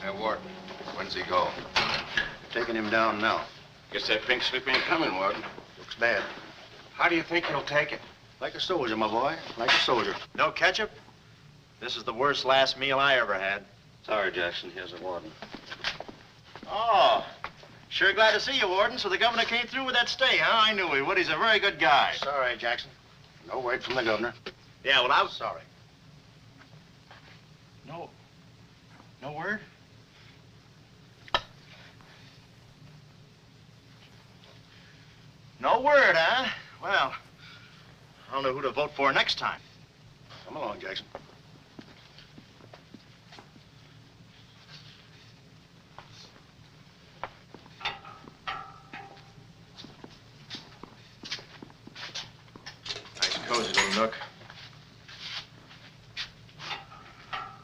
Hey, Warden, when's he go? Taking him down now. Guess that pink slip ain't coming, Warden. Looks bad. How do you think he'll take it? Like a soldier, my boy. Like a soldier. No ketchup? This is the worst last meal I ever had. Sorry, Jackson. Here's the warden. Oh, sure glad to see you, Warden. So the governor came through with that stay, huh? I knew he would. He's a very good guy. Sorry, Jackson. No word from the governor. Yeah, well, I was sorry. No word? No word, huh? Well, I don't know who to vote for next time. Come along, Jackson. Nice cozy little nook.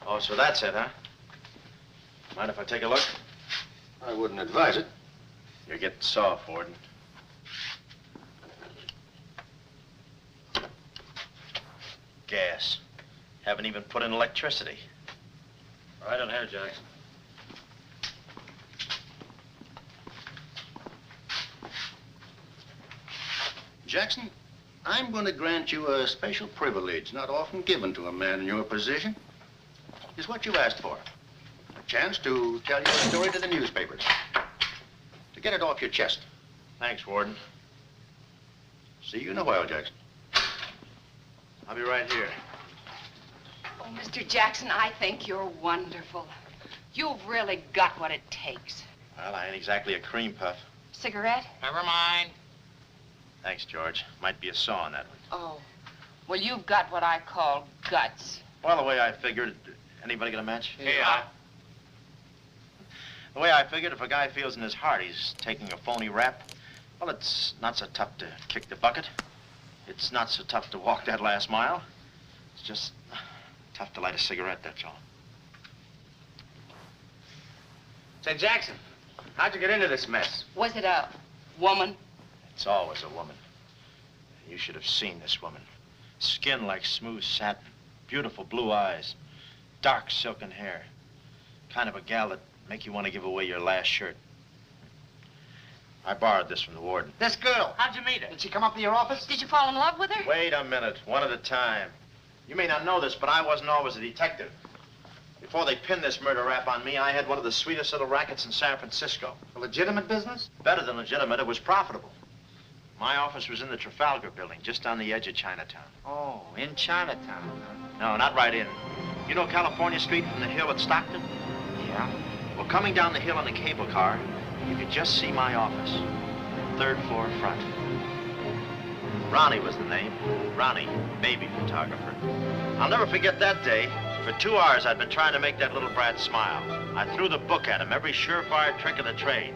Oh, so that's it, huh? Mind if I take a look? I wouldn't advise it. You're getting soft, Warden. Gas. Haven't even put in electricity. Right on here, Jackson. Jackson, I'm going to grant you a special privilege not often given to a man in your position. It's what you asked for. A chance to tell your story to the newspapers. To get it off your chest. Thanks, Warden. See you in a while, Jackson. I'll be right here. Oh, Mr. Jackson, I think you're wonderful. You've really got what it takes. Well, I ain't exactly a cream puff. Cigarette? Never mind. Thanks, George. Might be a saw on that one. Oh, well, you've got what I call guts. Well, the way I figured, anybody got a match? Yeah. The way I figured, if a guy feels in his heart he's taking a phony rap, well, it's not so tough to kick the bucket. It's not so tough to walk that last mile. It's just tough to light a cigarette, that's all. Say, Jackson, how'd you get into this mess? Was it a woman? It's always a woman. You should have seen this woman. Skin like smooth satin, beautiful blue eyes, dark silken hair. Kind of a gal that make you want to give away your last shirt. I borrowed this from the warden. This girl, how'd you meet her? Did she come up to your office? Did you fall in love with her? Wait a minute, one at a time. You may not know this, but I wasn't always a detective. Before they pinned this murder rap on me, I had one of the sweetest little rackets in San Francisco. A legitimate business? Better than legitimate, it was profitable. My office was in the Trafalgar building, just on the edge of Chinatown. Oh, in Chinatown. No, not right in. You know California Street from the hill at Stockton? Yeah. Well, coming down the hill in a cable car, you could just see my office. Third floor front. Ronnie was the name. Ronnie, baby photographer. I'll never forget that day. For 2 hours, I'd been trying to make that little brat smile. I threw the book at him, every surefire trick of the trade.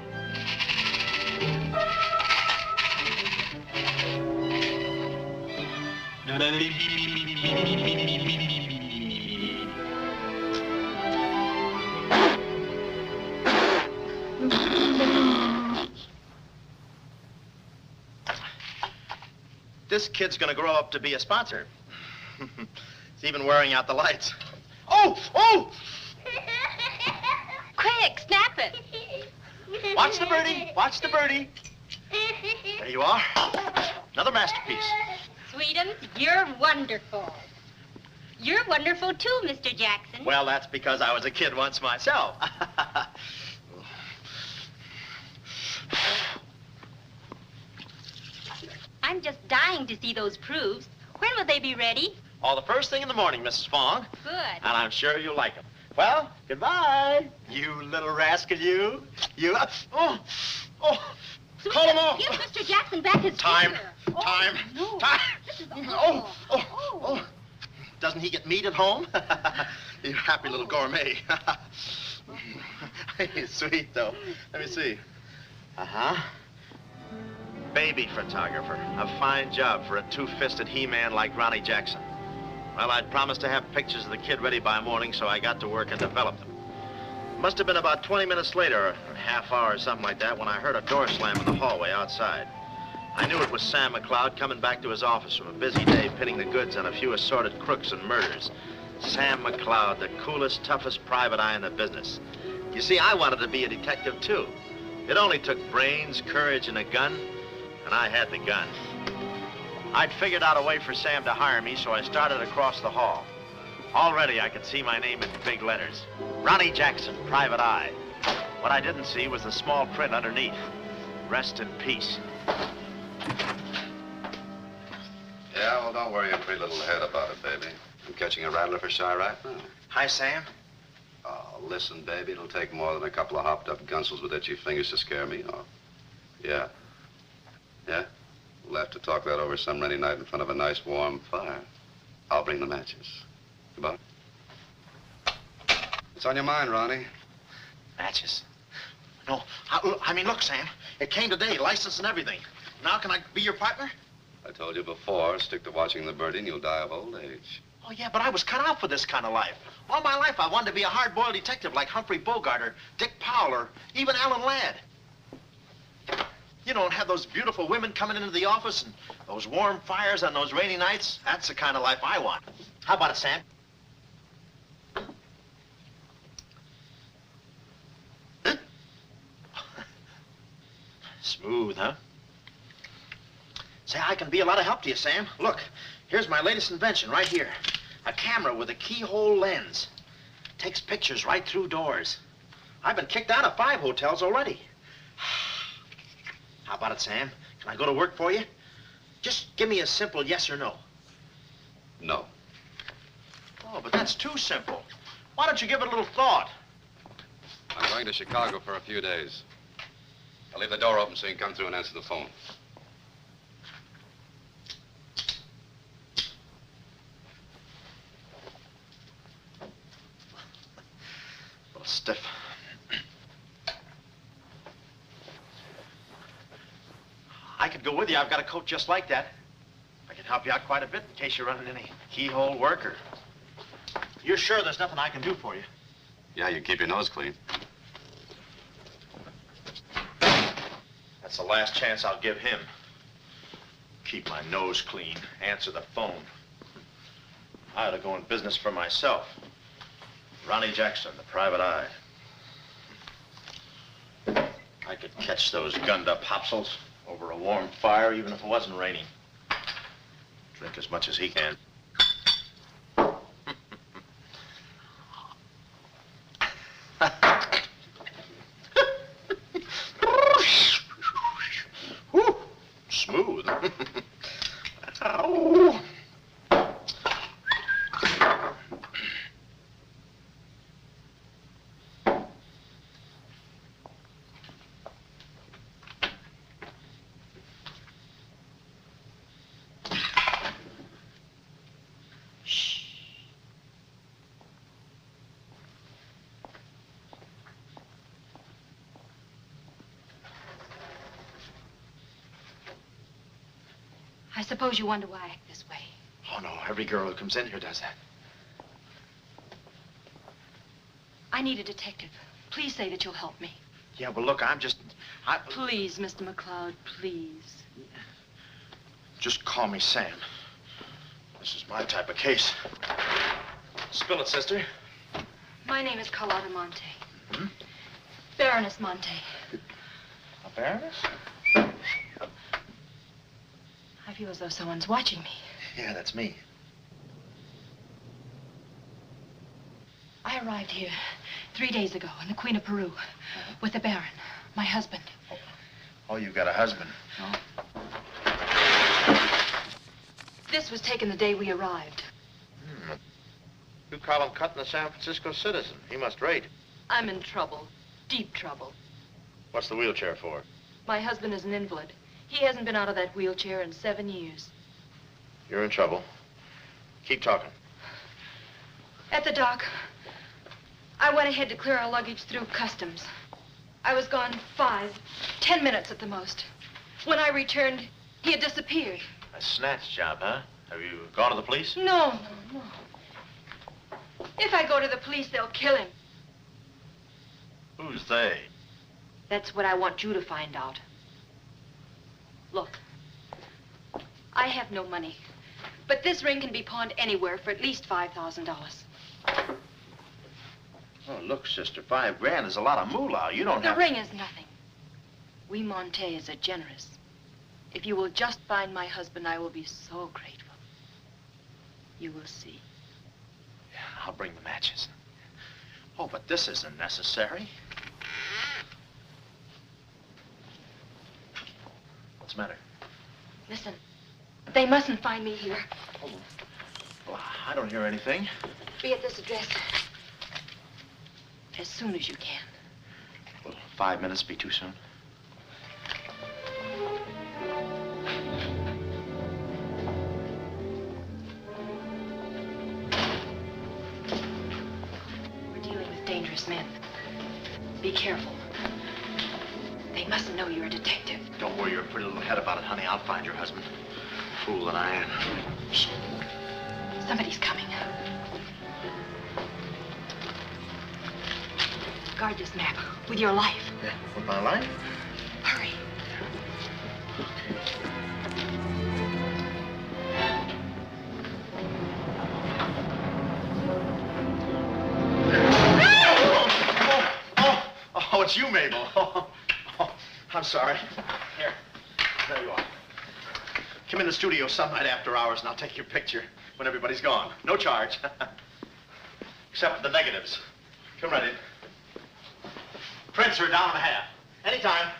This kid's gonna grow up to be a sponsor. He's even wearing out the lights. Oh! Oh! Quick, snap it. Watch the birdie. Watch the birdie. There you are. Another masterpiece. Sweetums, you're wonderful. You're wonderful too, Mr. Jackson. Well, that's because I was a kid once myself. I'm just dying to see those proofs. When will they be ready? All the first thing in the morning, Mrs. Fong. Good. And I'm sure you'll like them. Well, goodbye. You little rascal, you. You. Oh. Oh. Call him off. Give Mr. Jackson back his Time. finger. Time. No. Time. This is Oh. Oh. Oh. Doesn't he get meat at home? You happy little gourmet. He's sweet, though. Let me see. Uh-huh. Baby photographer. A fine job for a two-fisted he-man like Ronnie Jackson. Well, I'd promised to have pictures of the kid ready by morning, so I got to work and developed them. Must have been about 20 minutes later, or a half hour or something like that, when I heard a door slam in the hallway outside. I knew it was Sam McLeod coming back to his office from a busy day pitting the goods on a few assorted crooks and murders. Sam McLeod, the coolest, toughest private eye in the business. You see, I wanted to be a detective, too. It only took brains, courage, and a gun, and I had the gun. I'd figured out a way for Sam to hire me, so I started across the hall. Already, I could see my name in big letters. Ronnie Jackson, Private Eye. What I didn't see was the small print underneath. Rest in peace. Yeah, well, don't worry your pretty little head about it, baby. I'm catching a rattler for shy right now. Hi, Sam. Oh, listen, baby, it'll take more than a couple of hopped-up gunsels with itchy fingers to scare me off. Yeah. Yeah? We'll have to talk that over some rainy night in front of a nice warm fire. I'll bring the matches. Goodbye. What's on your mind, Ronnie? Matches. No, I mean, look, Sam. It came today, license and everything. Now can I be your partner? I told you before, stick to watching the birdie and you'll die of old age. Oh, yeah, but I was cut out for this kind of life. All my life, I wanted to be a hard-boiled detective like Humphrey Bogart or Dick Powell or even Alan Ladd. You don't have those beautiful women coming into the office and those warm fires on those rainy nights. That's the kind of life I want. How about it, Sam? Huh? Smooth, huh? Say, I can be a lot of help to you, Sam. Look, here's my latest invention right here. A camera with a keyhole lens. Takes pictures right through doors. I've been kicked out of 5 hotels already. How about it, Sam? Can I go to work for you? Just give me a simple yes or no. No. Oh, but that's too simple. Why don't you give it a little thought? I'm going to Chicago for a few days. I'll leave the door open so you can come through and answer the phone. A little stiff. I could go with you. I've got a coat just like that. I can help you out quite a bit in case you're running any keyhole work or... You're sure there's nothing I can do for you? Yeah, you keep your nose clean. That's the last chance I'll give him. Keep my nose clean. Answer the phone. I ought to go in business for myself. Ronnie Jackson, the Private Eye. I could catch those gunned-up hopsels over a warm fire, even if it wasn't raining. Drink as much as he can. Whew, smooth. Ow. I suppose you wonder why I act this way. Oh, no, every girl who comes in here does that. I need a detective. Please say that you'll help me. Yeah, well, look, Please, Mr. McLeod, please. Just call me Sam. This is my type of case. Spill it, sister. My name is Carlotta Monte. Hmm? Baroness Monte. A baroness? I feel as though someone's watching me. Yeah, that's me. I arrived here 3 days ago in the Queen of Peru with the Baron, my husband. Oh, you've got a husband. This was taken the day we arrived. You call him cutting a San Francisco citizen. He must rate. I'm in trouble, deep trouble. What's the wheelchair for? My husband is an invalid. He hasn't been out of that wheelchair in 7 years. You're in trouble. Keep talking. At the dock, I went ahead to clear our luggage through customs. I was gone 5-10 minutes at the most. When I returned, he had disappeared. A snatch job, huh? Have you gone to the police? No. If I go to the police, they'll kill him. Who's they? That's what I want you to find out. Look, I have no money, but this ring can be pawned anywhere for at least $5,000. Oh, look, sister, $5 grand is a lot of moolah. You don't The have... ring is nothing. We Montes are generous. If you will just find my husband, I will be so grateful. You will see. Yeah, I'll bring the matches. Oh, but this isn't necessary. What's the matter? Listen, they mustn't find me here. Oh, well, I don't hear anything. Be at this address as soon as you can. Will 5 minutes be too soon? We're dealing with dangerous men. Be careful. They mustn't know you're a detective. Don't worry your pretty little head about it, honey. I'll find your husband. Fool that I am. Shh. Somebody's coming. Guard this map with your life. Yeah, with my life? Hurry. Oh, it's you, Mabel. Oh, I'm sorry. Here, there you are. Come in the studio some night after hours, and I'll take your picture when everybody's gone. No charge. Except for the negatives. Come right in. Prints are down and a half. Anytime.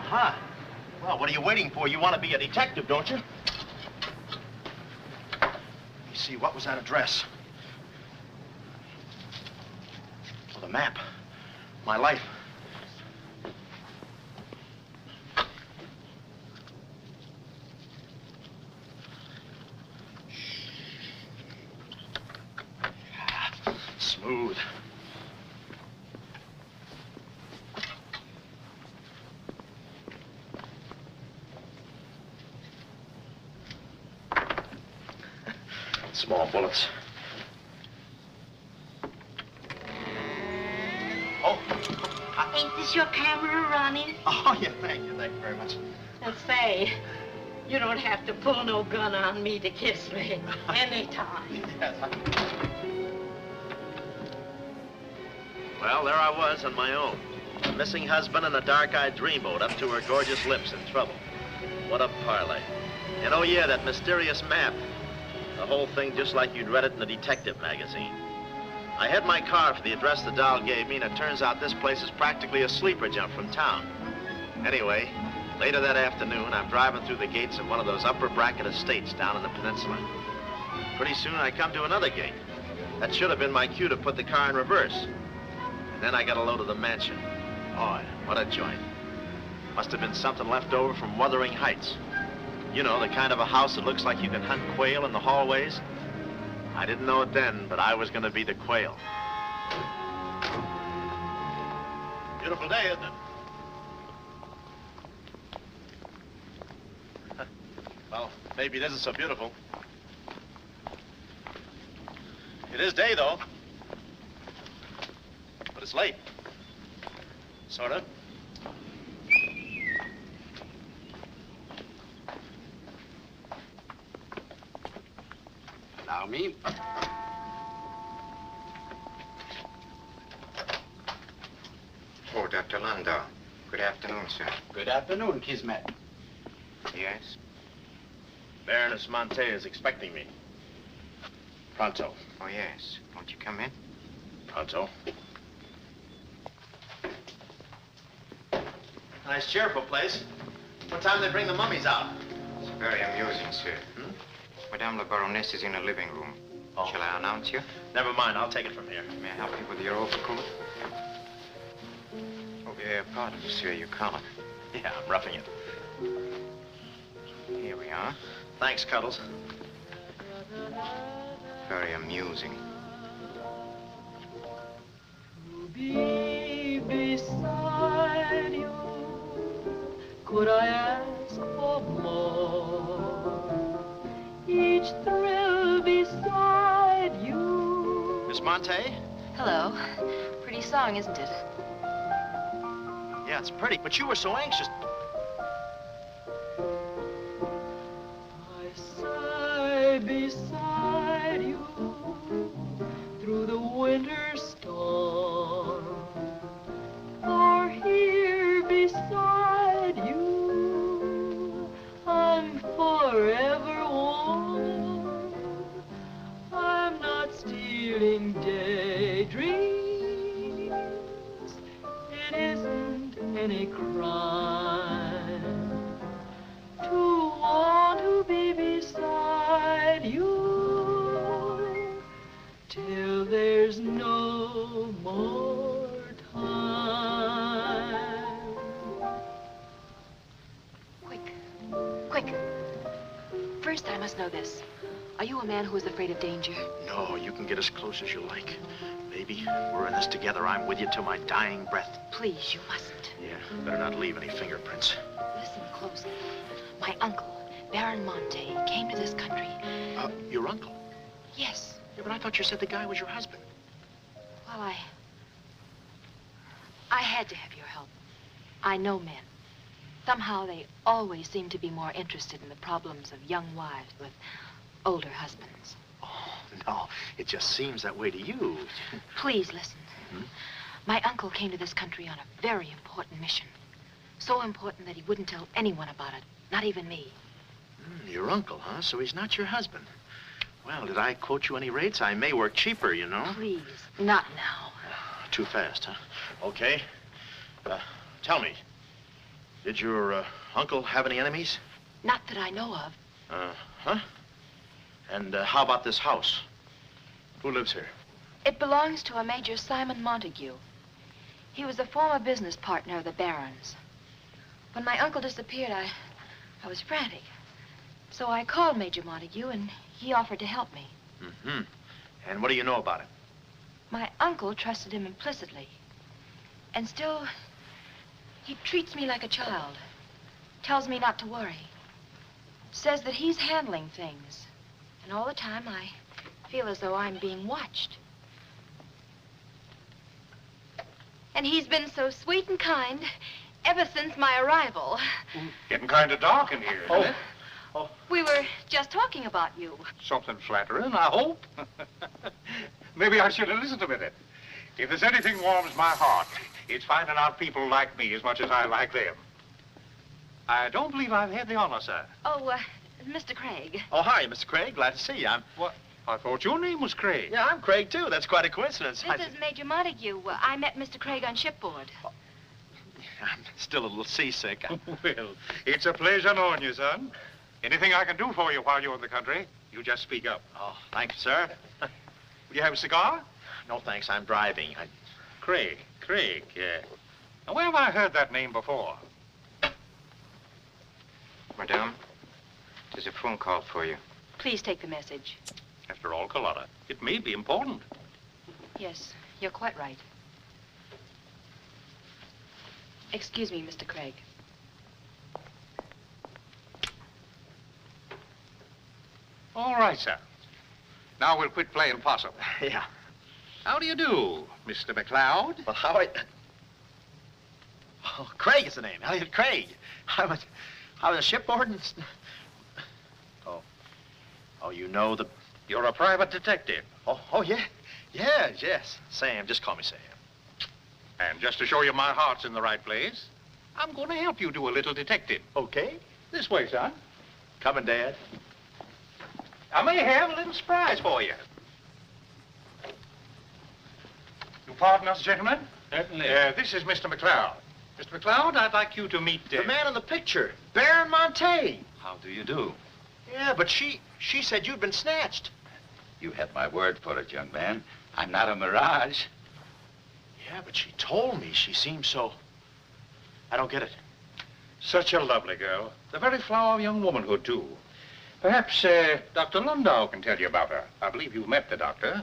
Aha. Well, what are you waiting for? You want to be a detective, don't you? Let me see, what was that address? Oh, the map. My life. Smooth. Small bullets. Oh. Ain't this your camera, Ronnie? Oh, yeah, thank you very much. And say, you don't have to pull no gun on me to kiss me anytime. Yes, Well, there I was on my own. A missing husband and a dark-eyed dreamboat up to her gorgeous lips in trouble. What a parlay. And oh, yeah, that mysterious map. The whole thing just like you'd read it in a detective magazine. I had my car for the address the doll gave me, and it turns out this place is practically a sleeper jump from town. Anyway, later that afternoon, I'm driving through the gates of one of those upper bracket estates down in the peninsula. Pretty soon, I come to another gate. That should have been my cue to put the car in reverse. And then I got a load of the mansion. Boy, what a joint. Must have been something left over from Wuthering Heights. You know, the kind of a house that looks like you can hunt quail in the hallways. I didn't know it then, but I was going to be the quail. Beautiful day, isn't it? Well, maybe it isn't so beautiful. It is day, though. But it's late. Sort of. Allow me. Oh, Dr. Landau. Good afternoon, sir. Good afternoon, Kismet. Yes? Baroness Monte is expecting me. Pronto. Oh, yes. Won't you come in? Pronto. Nice, cheerful place. What time do they bring the mummies out? It's very amusing, sir. Madame la Baroness is in the living room. Oh. Shall I announce you? Never mind, I'll take it from here. May I help you with your overcoat? Oh, pardon, monsieur, your collar. Yeah, I'm roughing it. Here we are. Thanks, Cuddles. Very amusing. To be beside you could I ask for more? Each thrill beside you. Miss Monte? Hello. Pretty song, isn't it? Yeah, it's pretty, but you were so anxious. I sigh beside you through the winter storm. For here beside you, I'm forever warm. I'm not stealing daydreams. It isn't any crime to want to be beside you till there's no more time. Quick. First, I must know this. Are you a man who is afraid of danger? No, you can get as close as you like. Baby, we're in this together. I'm with you till my dying breath. Please, you mustn't. Yeah, better not leave any fingerprints. Listen closely. My uncle, Baron Monte, came to this country. Your uncle? Yes. Yeah, but I thought you said the guy was your husband. Well, I had to have your help. I know men. Somehow they always seem to be more interested in the problems of young wives with older husbands. Oh, no, it just seems that way to you. Please listen. My uncle came to this country on a very important mission. So important that he wouldn't tell anyone about it, not even me. Your uncle, huh? So he's not your husband. Well, did I quote you any rates? I may work cheaper, you know. Please, not now. Too fast, huh? Okay. Tell me, did your uncle have any enemies? Not that I know of. Huh? And how about this house? Who lives here? It belongs to a Major Simon Montague. He was a former business partner of the Baron's. When my uncle disappeared, I was frantic. So I called Major Montague, and he offered to help me. And what do you know about it? My uncle trusted him implicitly. And still, he treats me like a child. Tells me not to worry. Says that he's handling things. And all the time, I feel as though I'm being watched. And he's been so sweet and kind ever since my arrival. Getting kind of dark in here, isn't it? We were just talking about you. Something flattering, I hope. Maybe I should have listened a minute. If there's anything warms my heart, it's finding out people like me as much as I like them. I don't believe I've had the honor, sir. Oh, Mr. Craig. Oh, hi, Mr. Craig. Glad to see you. What? I thought your name was Craig. Yeah, I'm Craig, too. That's quite a coincidence. This is Major Montague. I met Mr. Craig on shipboard. I'm still a little seasick. Well, it's a pleasure knowing you, son. Anything I can do for you while you're in the country, you just speak up. Oh, thank you, sir. Will you have a cigar? No, thanks. I'm driving. Craig, yeah. Now, where have I heard that name before? Madame, there's a phone call for you. Please take the message. After all, Carlotta, it may be important. Yes, you're quite right. Excuse me, Mr. Craig. All right, sir. Now we'll quit playing possum. Yeah. How do you do, Mr. McLeod? Well, how Oh, Craig is the name. Elliot Craig. I was shipboard and... Oh, you know the... You're a private detective. Oh, yeah. Yes. Sam, just call me Sam. And just to show you my heart's in the right place, I'm going to help you do a little detective. Okay. This way, son. Coming, Dad. I may have a little surprise for you. You pardon us, gentlemen? Certainly. This is Mr. McLeod. Mr. McLeod, I'd like you to meet... The man in the picture, Baron Monte. How do you do? Yeah, but she said you'd been snatched. You had my word for it, young man. I'm not a mirage. Yeah, but she told me she seemed so... I don't get it. Such a lovely girl. The very flower of young womanhood, too. Perhaps Dr. Lundau can tell you about her. I believe you've met the doctor.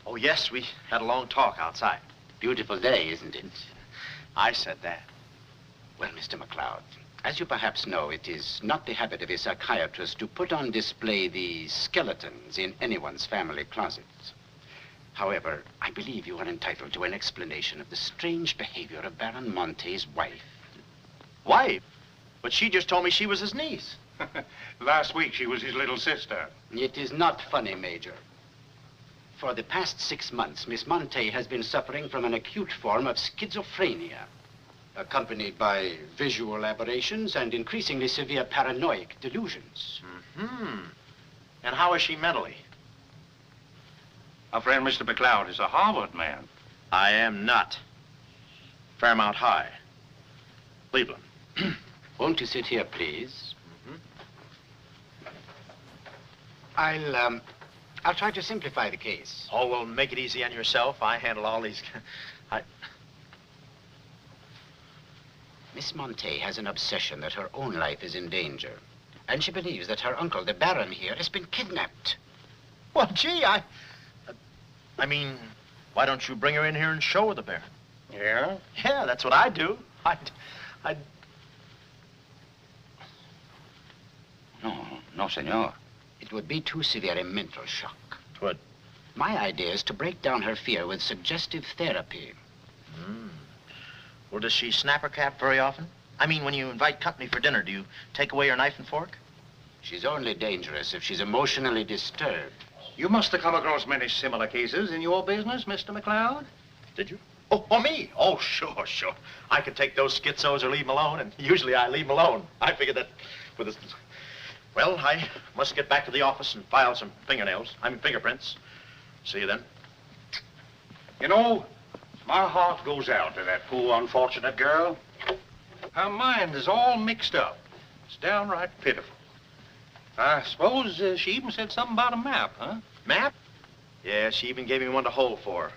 Oh, yes, we had a long talk outside. Beautiful day, isn't it? I said that. Well, Mr. McLeod, as you perhaps know, it is not the habit of a psychiatrist to put on display the skeletons in anyone's family closets. However, I believe you are entitled to an explanation of the strange behavior of Baron Monte's wife. Wife? But she just told me she was his niece. Last week, she was his little sister. It is not funny, Major. For the past 6 months, Miss Monte has been suffering from an acute form of schizophrenia, accompanied by visual aberrations and increasingly severe paranoid delusions. Mm-hmm. And how is she mentally? Our friend Mr. McLeod is a Harvard man. I am not. Fairmount High. Cleveland. Won't you sit here, please? I'll try to simplify the case. Oh, well, make it easy on yourself. I handle all these... Miss Monte has an obsession that her own life is in danger. And she believes that her uncle, the Baron here, has been kidnapped. Well, gee, I mean, why don't you bring her in here and show her the Baron? Yeah? Yeah, that's what I'd do. No, senor. It would be too severe a mental shock. It would. My idea is to break down her fear with suggestive therapy. Well, does she snap her cap very often? I mean, when you invite company for dinner, do you take away her knife and fork? She's only dangerous if she's emotionally disturbed. You must have come across many similar cases in your business, Mr. McLeod. Did you? Oh, me? Oh, sure. I could take those schizos or leave them alone, and usually I leave them alone. I figured that with this... Well, I must get back to the office and file some fingerprints. See you then. You know, my heart goes out to that poor, unfortunate girl. Her mind is all mixed up. It's downright pitiful. I suppose she even said something about a map, huh? Map? Yeah, she even gave me one to hold for.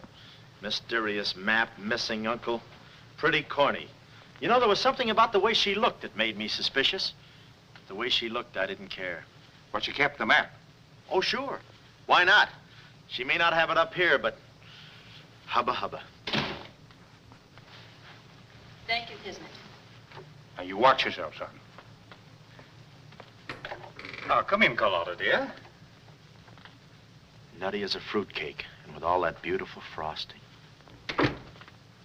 Mysterious map, missing uncle. Pretty corny. You know, there was something about the way she looked that made me suspicious. The way she looked, I didn't care. But she kept the map. Oh, sure. Why not? She may not have it up here, but hubba. Thank you, Kismet. Now, you watch yourself, son. Now, come in, Carlotta, dear. Nutty as a fruitcake, and with all that beautiful frosting.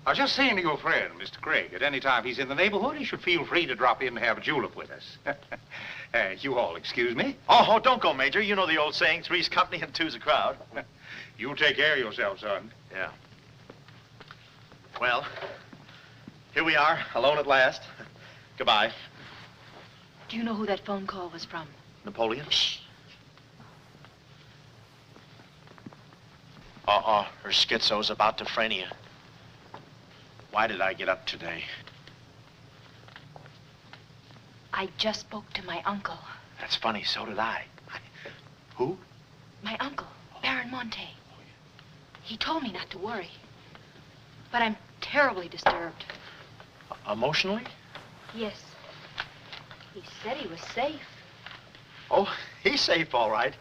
I was just saying to your friend, Mr. Craig, at any time he's in the neighborhood, he should feel free to drop in and have a julep with us. You all excuse me? Oh, don't go, Major. You know the old saying, three's company and two's a crowd. You take care of yourself, son. Yeah. Well, here we are, alone at last. Goodbye. Do you know who that phone call was from? Napoleon? Shh. Her schizo's about to frania. Why did I get up today? I just spoke to my uncle. That's funny, so did I. Who? My uncle, Baron Monte. He told me not to worry. But I'm terribly disturbed. Emotionally? Yes. He said he was safe. Oh, he's safe, all right.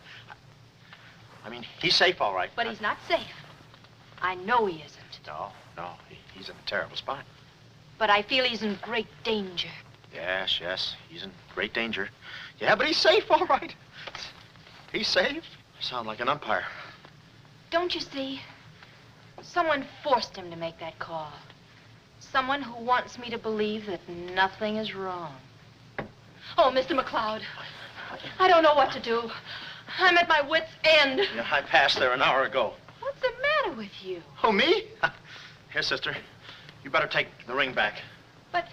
I mean, he's safe, all right. But he's not safe. I know he isn't. No, he's in a terrible spot. But I feel he's in great danger. Yes, he's in great danger. Yeah, but he's safe, all right. He's safe. Sound like an umpire. Don't you see? Someone forced him to make that call. Someone who wants me to believe that nothing is wrong. Oh, Mr. McLeod, I don't know what to do. I'm at my wit's end. Yeah, I passed there an hour ago. What's the matter with you? Oh, me? Here, sister. You better take the ring back. But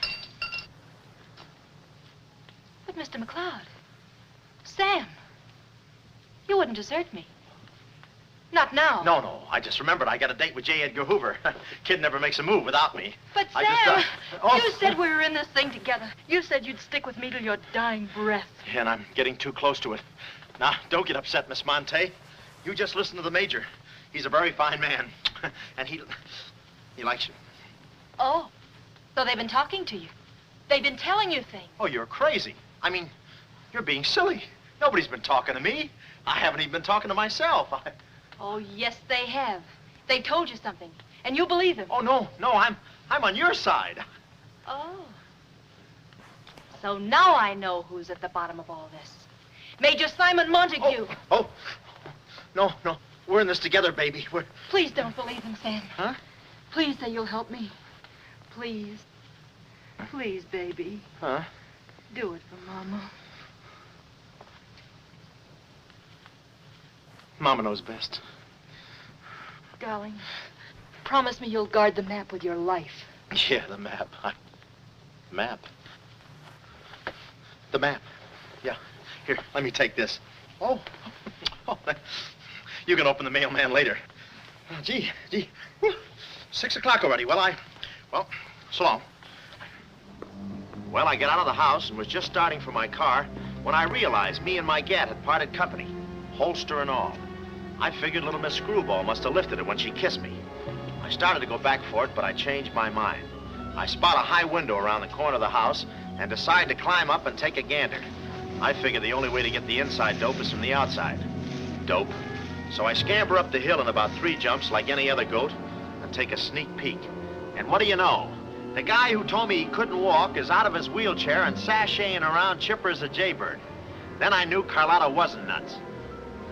Mr. McLeod, Sam, you wouldn't desert me. Not now. No. I just remembered I got a date with J. Edgar Hoover. Kid never makes a move without me. But Sam, you said we were in this thing together. You said you'd stick with me till your dying breath. Yeah, and I'm getting too close to it. Now, don't get upset, Miss Monte. You just listen to the Major. He's a very fine man. And he likes you. Oh, so they've been talking to you. They've been telling you things. Oh, you're crazy. I mean, you're being silly. Nobody's been talking to me. I haven't even been talking to myself. Oh, yes, they have. They told you something. And you believe him? Oh, no, I'm on your side. Oh. So now I know who's at the bottom of all this. Major Simon Montague. Oh. No. We're in this together, baby. Please don't believe him, Sam. Huh? Please say you'll help me. Please. Please, baby. Huh? Do it for Mama. Mama knows best. Darling, promise me you'll guard the map with your life. Yeah, the map. Map? The map. Yeah. Here, let me take this. Oh. You can open the mailman later. Oh, gee. Whew. 6 o'clock already. Well, so long. Well, I got out of the house and was just starting for my car when I realized me and my gat had parted company, holster and all. I figured little Miss Screwball must have lifted it when she kissed me. I started to go back for it, but I changed my mind. I spot a high window around the corner of the house and decide to climb up and take a gander. I figured the only way to get the inside dope is from the outside. Dope. So I scamper up the hill in about 3 jumps like any other goat and take a sneak peek. And what do you know? The guy who told me he couldn't walk is out of his wheelchair and sashaying around chipper as a jaybird. Then I knew Carlotta wasn't nuts.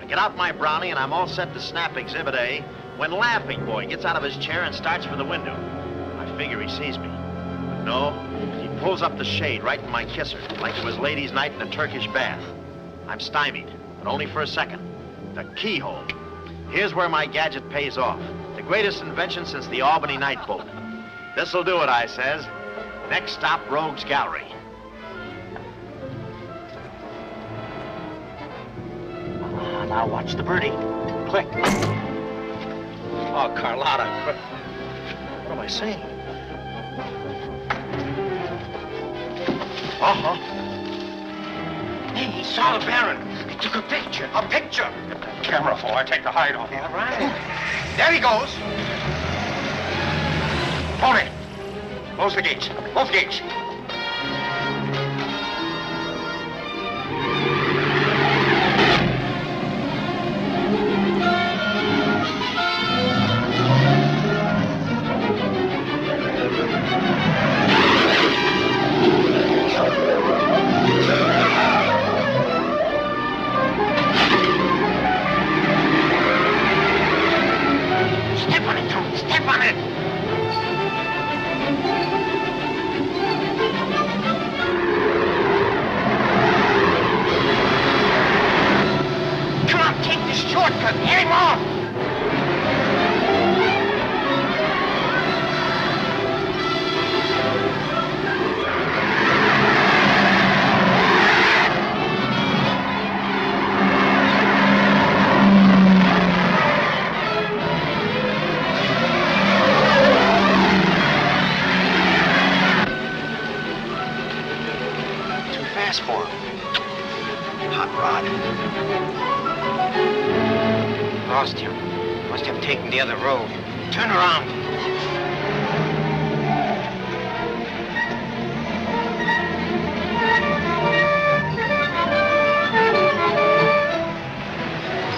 I get out my brownie and I'm all set to snap Exhibit A when Laughing Boy gets out of his chair and starts for the window. I figure he sees me. But no, he pulls up the shade right in my kisser, like it was ladies' night in a Turkish bath. I'm stymied, but only for a second. The keyhole. Here's where my gadget pays off. The greatest invention since the Albany night boat. This'll do it, I says. Next stop, Rogue's Gallery. Now watch the birdie. Click. Oh, Carlotta. What am I saying? Uh-huh. Hey, he saw the Baron. He took a picture. A picture? Get that camera for I take the hide off. All right. There he goes. Tony, close the gates. Both gates. Step on it, Tony. Step on it. Come on, take this shortcut. Get him off. Too fast for him. Hot rod. Lost him. Must have taken the other road. Turn around.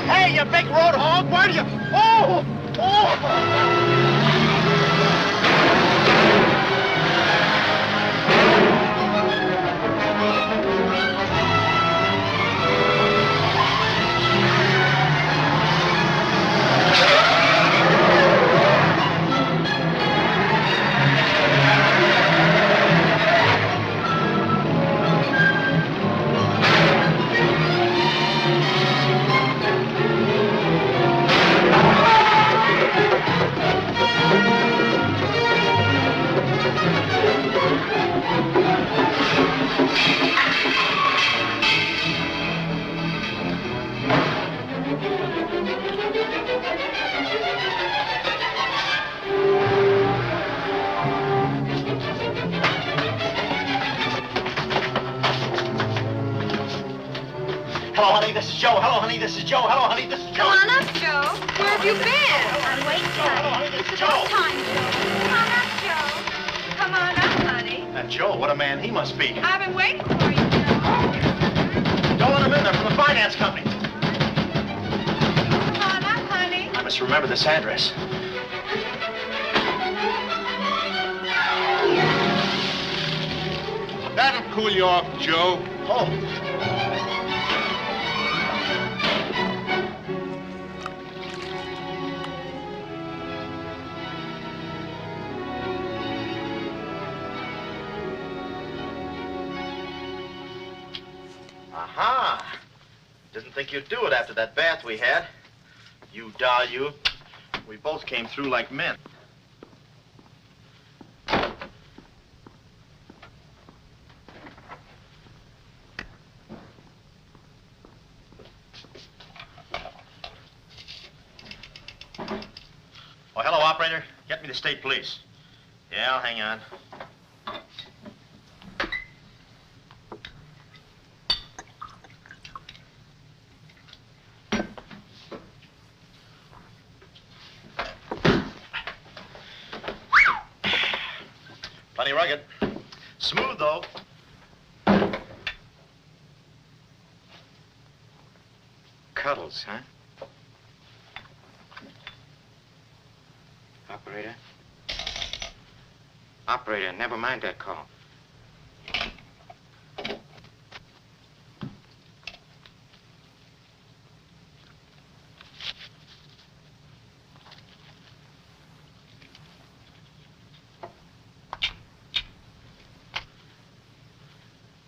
Hey, you big road hog, where do you... Oh! Hello, honey, this is Joe. Hello, honey, this is Joe. Hello, honey, this is Joe. Come on up, Joe. Where have you been? I'm waiting. Hello, honey, this is Joe. Time, Joe. Come on up, Joe. Come on up, honey. That Joe, what a man he must be. I've been waiting for you, Joe. Don't let him in there from the finance company. Come on up, honey. I must remember this address. cool you off, Joe. Oh. Aha! Didn't think you'd do it after that bath we had. You doll, you. We both came through like men. Oh, hello, operator. Get me the state police. Yeah, hang on. Plenty rugged. Smooth, though. Cuddles, huh? Operator? Operator, never mind that call.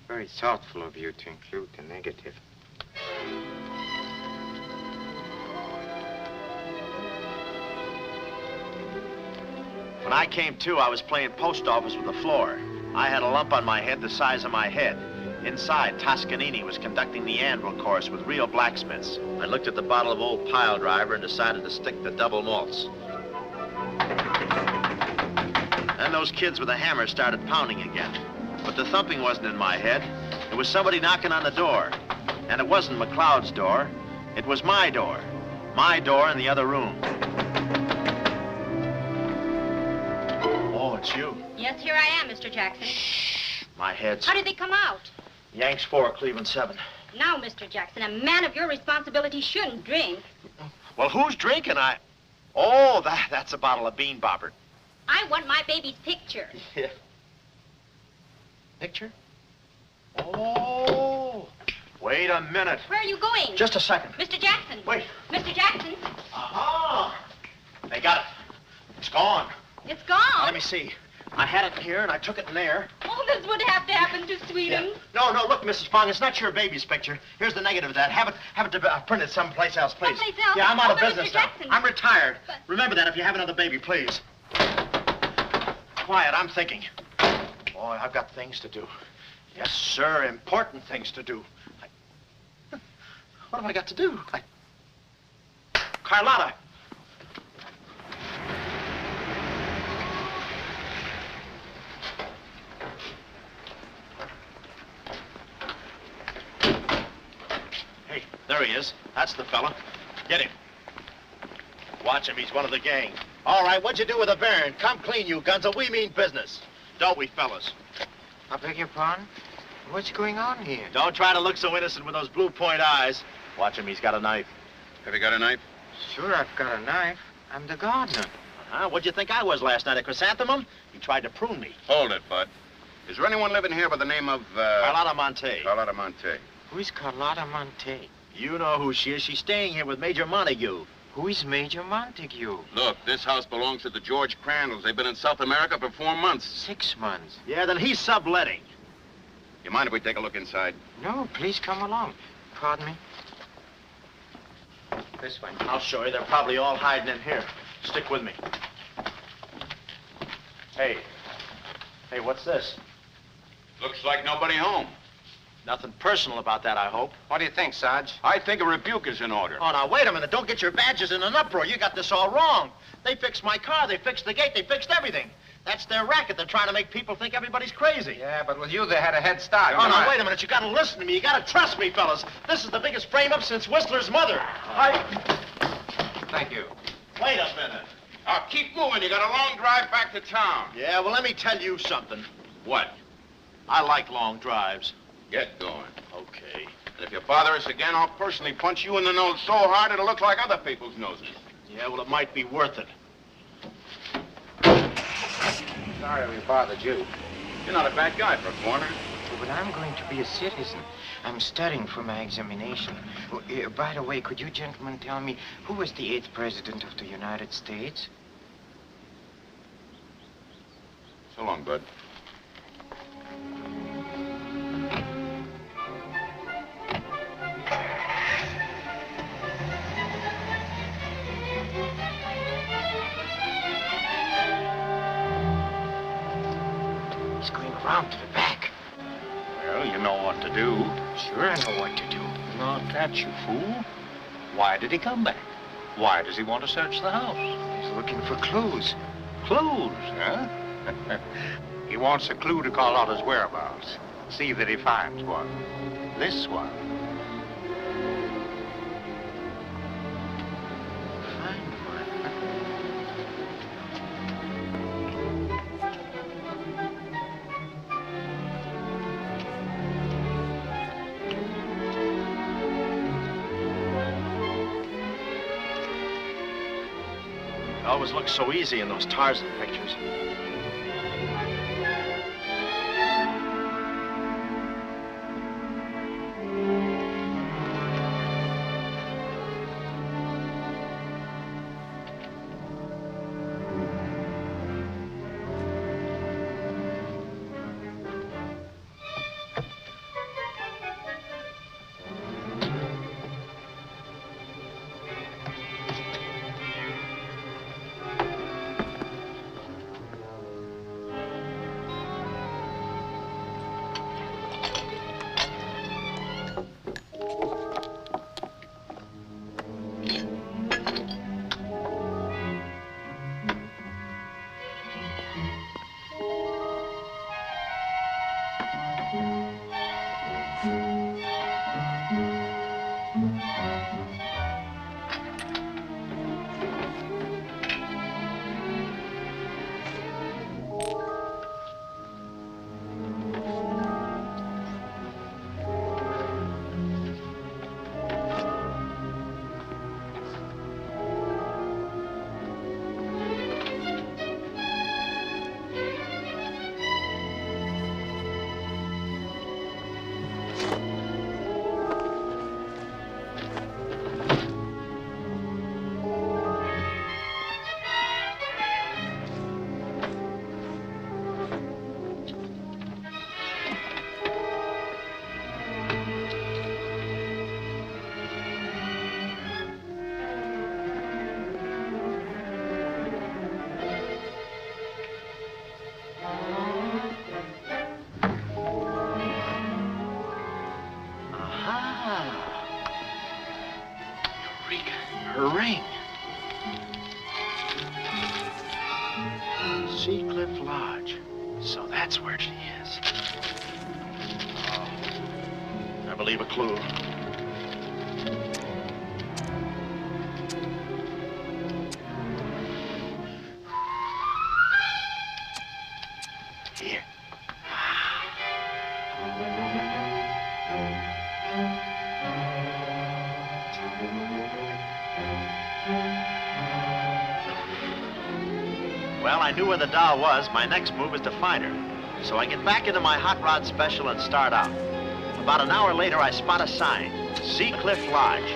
Very thoughtful of you to include the negative. When I came to, I was playing post office with the floor. I had a lump on my head the size of my head. Inside, Toscanini was conducting the anvil course with real blacksmiths. I looked at the bottle of old pile driver and decided to stick the double malts. Then those kids with a hammer started pounding again. But the thumping wasn't in my head. It was somebody knocking on the door. And it wasn't McLeod's door. It was my door. My door in the other room. Oh, it's you. Yes, here I am, Mr. Jackson. Shh. My head's... How did they come out? Yanks 4, Cleveland 7. Now, Mr. Jackson, a man of your responsibility shouldn't drink. Well, who's drinking? Oh, that's a bottle of Bean Bobber. I want my baby's picture. Yeah. Picture? Oh. Wait a minute. Where are you going? Just a second. Mr. Jackson. Wait. Mr. Jackson. Aha! They got it. It's gone. It's gone. Now, let me see. I had it in here and I took it in there. Oh, this would have to happen to Sweeten. Yeah. No, look, Mrs. Fong, it's not your baby's picture. Here's the negative of that. Have it printed someplace else, please. Someplace else? Yeah, I'm out of but business Mr. now. Jackson. I'm retired. But... Remember that if you have another baby, please. Quiet, I'm thinking. Boy, I've got things to do. Yes, sir, important things to do. What have I got to do? Carlotta. Hey, there he is. That's the fella. Get him. Watch him. He's one of the gang. All right, what'd you do with the Baron? Come clean, you Gunzel. We mean business. Don't we, fellas? I beg your pardon? What's going on here? Don't try to look so innocent with those blue point eyes. Watch him. He's got a knife. Have you got a knife? Sure, I've got a knife. I'm the gardener. What'd you think I was last night, a chrysanthemum? He tried to prune me. Hold it, Bud. Is there anyone living here by the name of, Carlotta Monte. Carlotta Monte. Who is Carlotta Monte? You know who she is. She's staying here with Major Montague. Who is Major Montague? Look, this house belongs to the George Crandalls. They've been in South America for 4 months. 6 months. Yeah, then he's subletting. You mind if we take a look inside? No, please come along. Pardon me? This way. I'll show you. They're probably all hiding in here. Stick with me. Hey, what's this? Looks like nobody home. Nothing personal about that, I hope. What do you think, Sarge? I think a rebuke is in order. Oh, now, wait a minute. Don't get your badges in an uproar. You got this all wrong. They fixed my car. They fixed the gate. They fixed everything. That's their racket. They're trying to make people think everybody's crazy. Yeah, but with you, they had a head start. Oh, now, wait a minute. You got to listen to me. You got to trust me, fellas. This is the biggest frame-up since Whistler's mother. Thank you. Wait a minute. Keep moving. You got a long drive back to town. Yeah, well, let me tell you something. What? I like long drives. Get going. Okay. And if you bother us again, I'll personally punch you in the nose so hard it'll look like other people's noses. Yeah, well, it might be worth it. Sorry we bothered you. You're not a bad guy for a foreigner. but I'm going to be a citizen. I'm studying for my examination. Oh, by the way, could you gentlemen tell me who was the 8th president of the United States? So long, Bud. He's going around to the back. Well, you know what to do. Sure, I know what to do. Not that, you fool. Why did he come back? Why does he want to search the house? He's looking for clues. Clues, huh? He wants a clue to call out his whereabouts. See that he finds one. This one. Find one. It always looks so easy in those Tarzan pictures. Her ring. Sea Cliff Lodge. So that's where she is. Oh, I believe a clue. Here. Well, I knew where the doll was. My next move is to find her. So I get back into my hot rod special and start out. About an hour later, I spot a sign, Sea Cliff Lodge.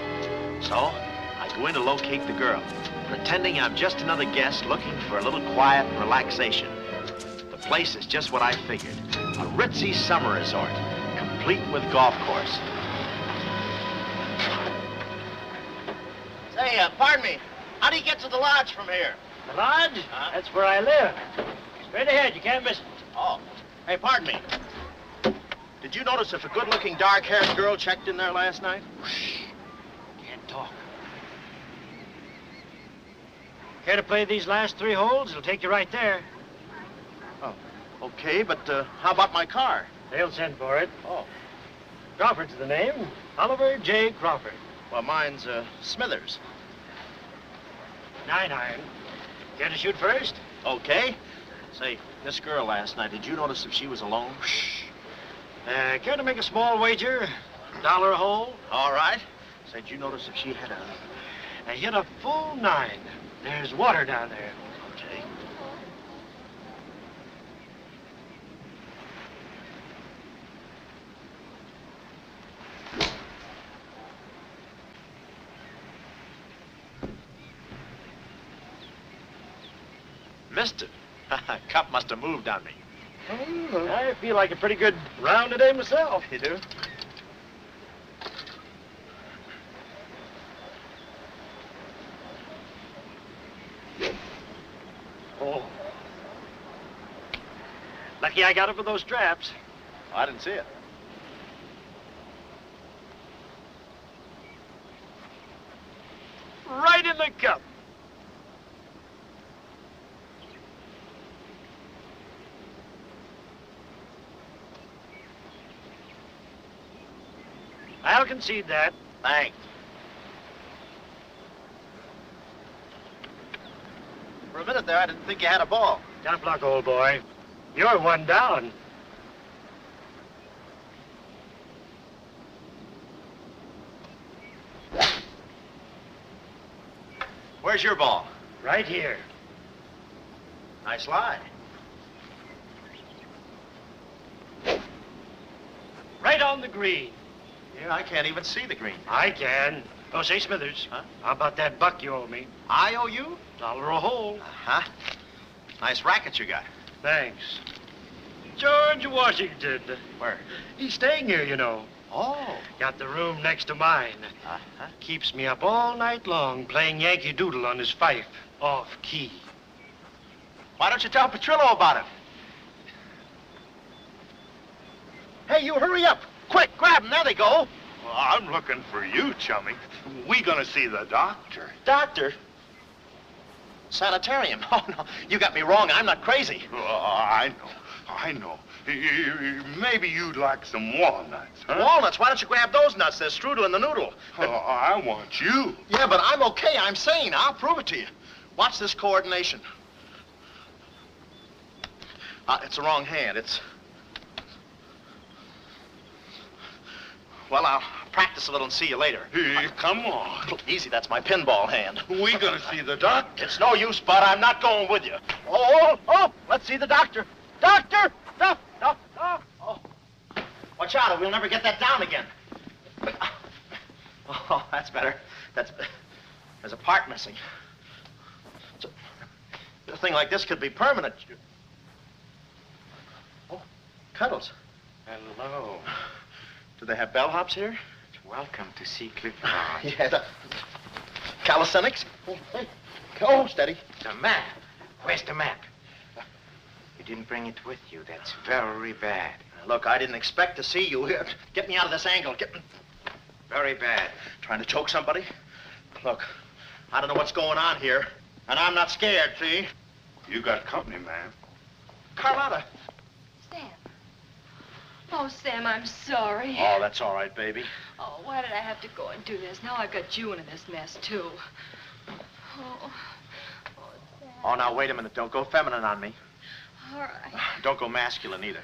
So I go in to locate the girl, pretending I'm just another guest looking for a little quiet and relaxation. The place is just what I figured, a ritzy summer resort, complete with golf course. Say, pardon me. How do you get to the lodge from here? The lodge? Huh? That's where I live. Straight ahead, you can't miss it. Oh. Hey, pardon me. Did you notice if a good-looking, dark-haired girl checked in there last night? Shh. Can't talk. Care to play these last 3 holes? It'll take you right there. Oh, okay, but how about my car? They'll send for it. Oh. Crawford's the name. Oliver J. Crawford. Well, mine's Smithers. 9-iron. Care to shoot first? Okay. Say, this girl last night, did you notice if she was alone? Shh. Care to make a small wager? $1 a hole? All right. Say, did you notice if she had I hit a full 9. There's water down there. Okay. Missed it. Cup must have moved on me. I feel like a pretty good round today myself. You do? Oh. Lucky I got it for those straps. Oh, I didn't see it. Right in the cup. I'll concede that. Thanks. For a minute there, I didn't think you had a ball. Tough luck, old boy. You're one down. Where's your ball? Right here. Nice lie. Right on the green. Yeah, I can't even see the green. I can. Oh, say, Smithers. Huh? How about that buck you owe me? I owe you? $1 a hole. Uh-huh. Nice racket you got. Thanks. George Washington. Where? He's staying here, you know. Oh. Got the room next to mine. Uh-huh. Keeps me up all night long playing Yankee Doodle on his fife. Off key. Why don't you tell Petrillo about it? Hey, you hurry up. Quick, grab them. There they go. Well, I'm looking for you, chummy. We gonna see the doctor. Doctor? Sanitarium. Oh, no. You got me wrong. I'm not crazy. Oh, I know. Maybe you'd like some walnuts, huh? Walnuts? Why don't you grab those nuts? There's strudel in the noodle. Oh, I want you. Yeah, but I'm okay. I'm sane. I'll prove it to you. Watch this coordination. It's the wrong hand. It's... Well, I'll practice a little and see you later. Hey, come on. Easy, that's my pinball hand. We gonna see the doctor. It's no use, Bud. I'm not going with you. Oh, let's see the doctor. Doctor! No. Oh. Watch out, or we'll never get that down again. Oh, that's better. There's a part missing. A thing like this could be permanent. Oh, Cuddles. Hello. Do they have bellhops here? Welcome to see Clifford. Yeah, the calisthenics. Hey. Oh, steady. The map. Where's the map? You didn't bring it with you. That's very bad. Look, I didn't expect to see you here. Get me out of this angle. Very bad. Trying to choke somebody? Look, I don't know what's going on here, and I'm not scared, see? You got company, man. Carlotta. Sam. Oh, Sam, I'm sorry. Oh, that's all right, baby. Oh, why did I have to go and do this? Now I've got you into this mess, too. Oh, Sam. Oh, now, wait a minute. Don't go feminine on me. All right. Don't go masculine, either.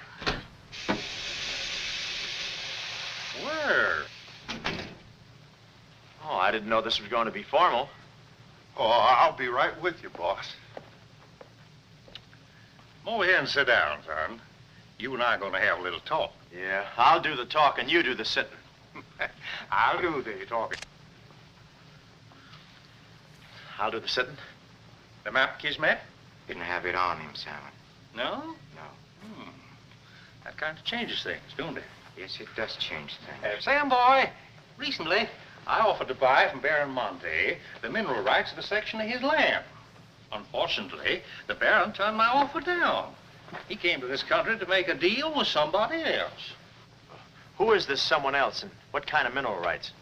Where? Oh, I didn't know this was going to be formal. Oh, I'll be right with you, boss. Come over here and sit down, son. You and I are going to have a little talk. Yeah, I'll do the talking, you do the sitting. I'll do the talking. I'll do the sitting. The map, Kismet? Didn't have it on him, Simon. No? No. That kind of changes things, don't it? Yes, it does change things. Sam, boy, recently I offered to buy from Baron Monte the mineral rights of a section of his land. Unfortunately, the Baron turned my offer down. He came to this country to make a deal with somebody else. Who is this someone else, and what kind of mineral rights?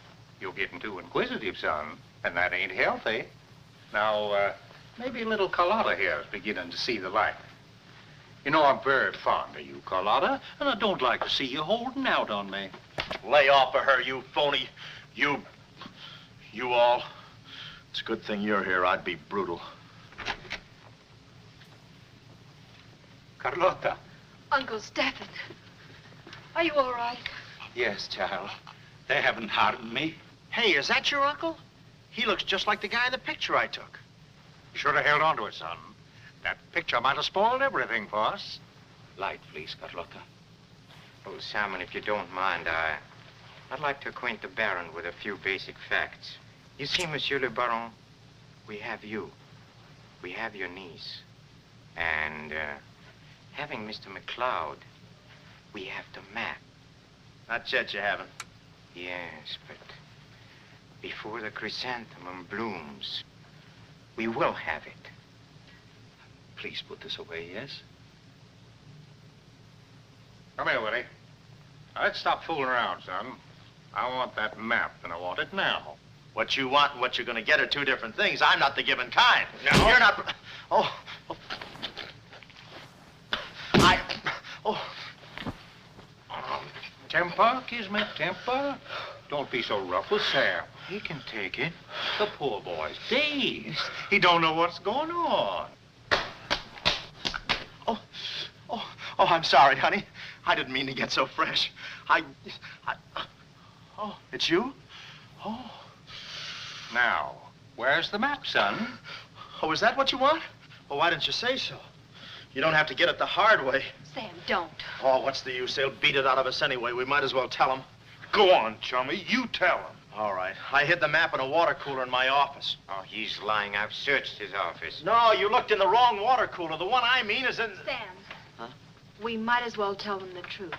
You're getting too inquisitive, son, and that ain't healthy. Now, maybe a little Carlotta here is beginning to see the light. You know, I'm very fond of you, Carlotta, and I don't like to see you holding out on me. Lay off of her, you phony. You all. It's a good thing you're here. I'd be brutal. Carlotta. Uncle Stephen. Are you all right? Yes, child. They haven't harmed me. Hey, is that your uncle? He looks just like the guy in the picture I took. You should have held on to it, son. That picture might have spoiled everything for us. Light, please, Carlotta. Oh, Simon, if you don't mind, I'd like to acquaint the Baron with a few basic facts. You see, Monsieur le Baron, we have you. We have your niece. And, having Mr. McLeod, we have the map. Not yet, you haven't. Yes, but before the chrysanthemum blooms, we will have it. Please put this away, yes? Come here, Willie. Now, let's stop fooling around, son. I want that map, and I want it now. What you want and what you're going to get are two different things. I'm not the given kind. No. You're not... Oh. Temper, Kismet, temper. Don't be so rough with Sam. He can take it. The poor boy's dazed. He don't know what's going on. Oh, I'm sorry, honey. I didn't mean to get so fresh. Oh, it's you? Oh. Now, where's the map, son? Oh, is that what you want? Well, why didn't you say so? You don't have to get it the hard way. Sam, don't. Oh, what's the use? They'll beat it out of us anyway. We might as well tell them. Go on, chummy. You tell him. All right. I hid the map in a water cooler in my office. Oh, he's lying. I've searched his office. No, you looked in the wrong water cooler. The one I mean is in... Sam. Huh? We might as well tell them the truth.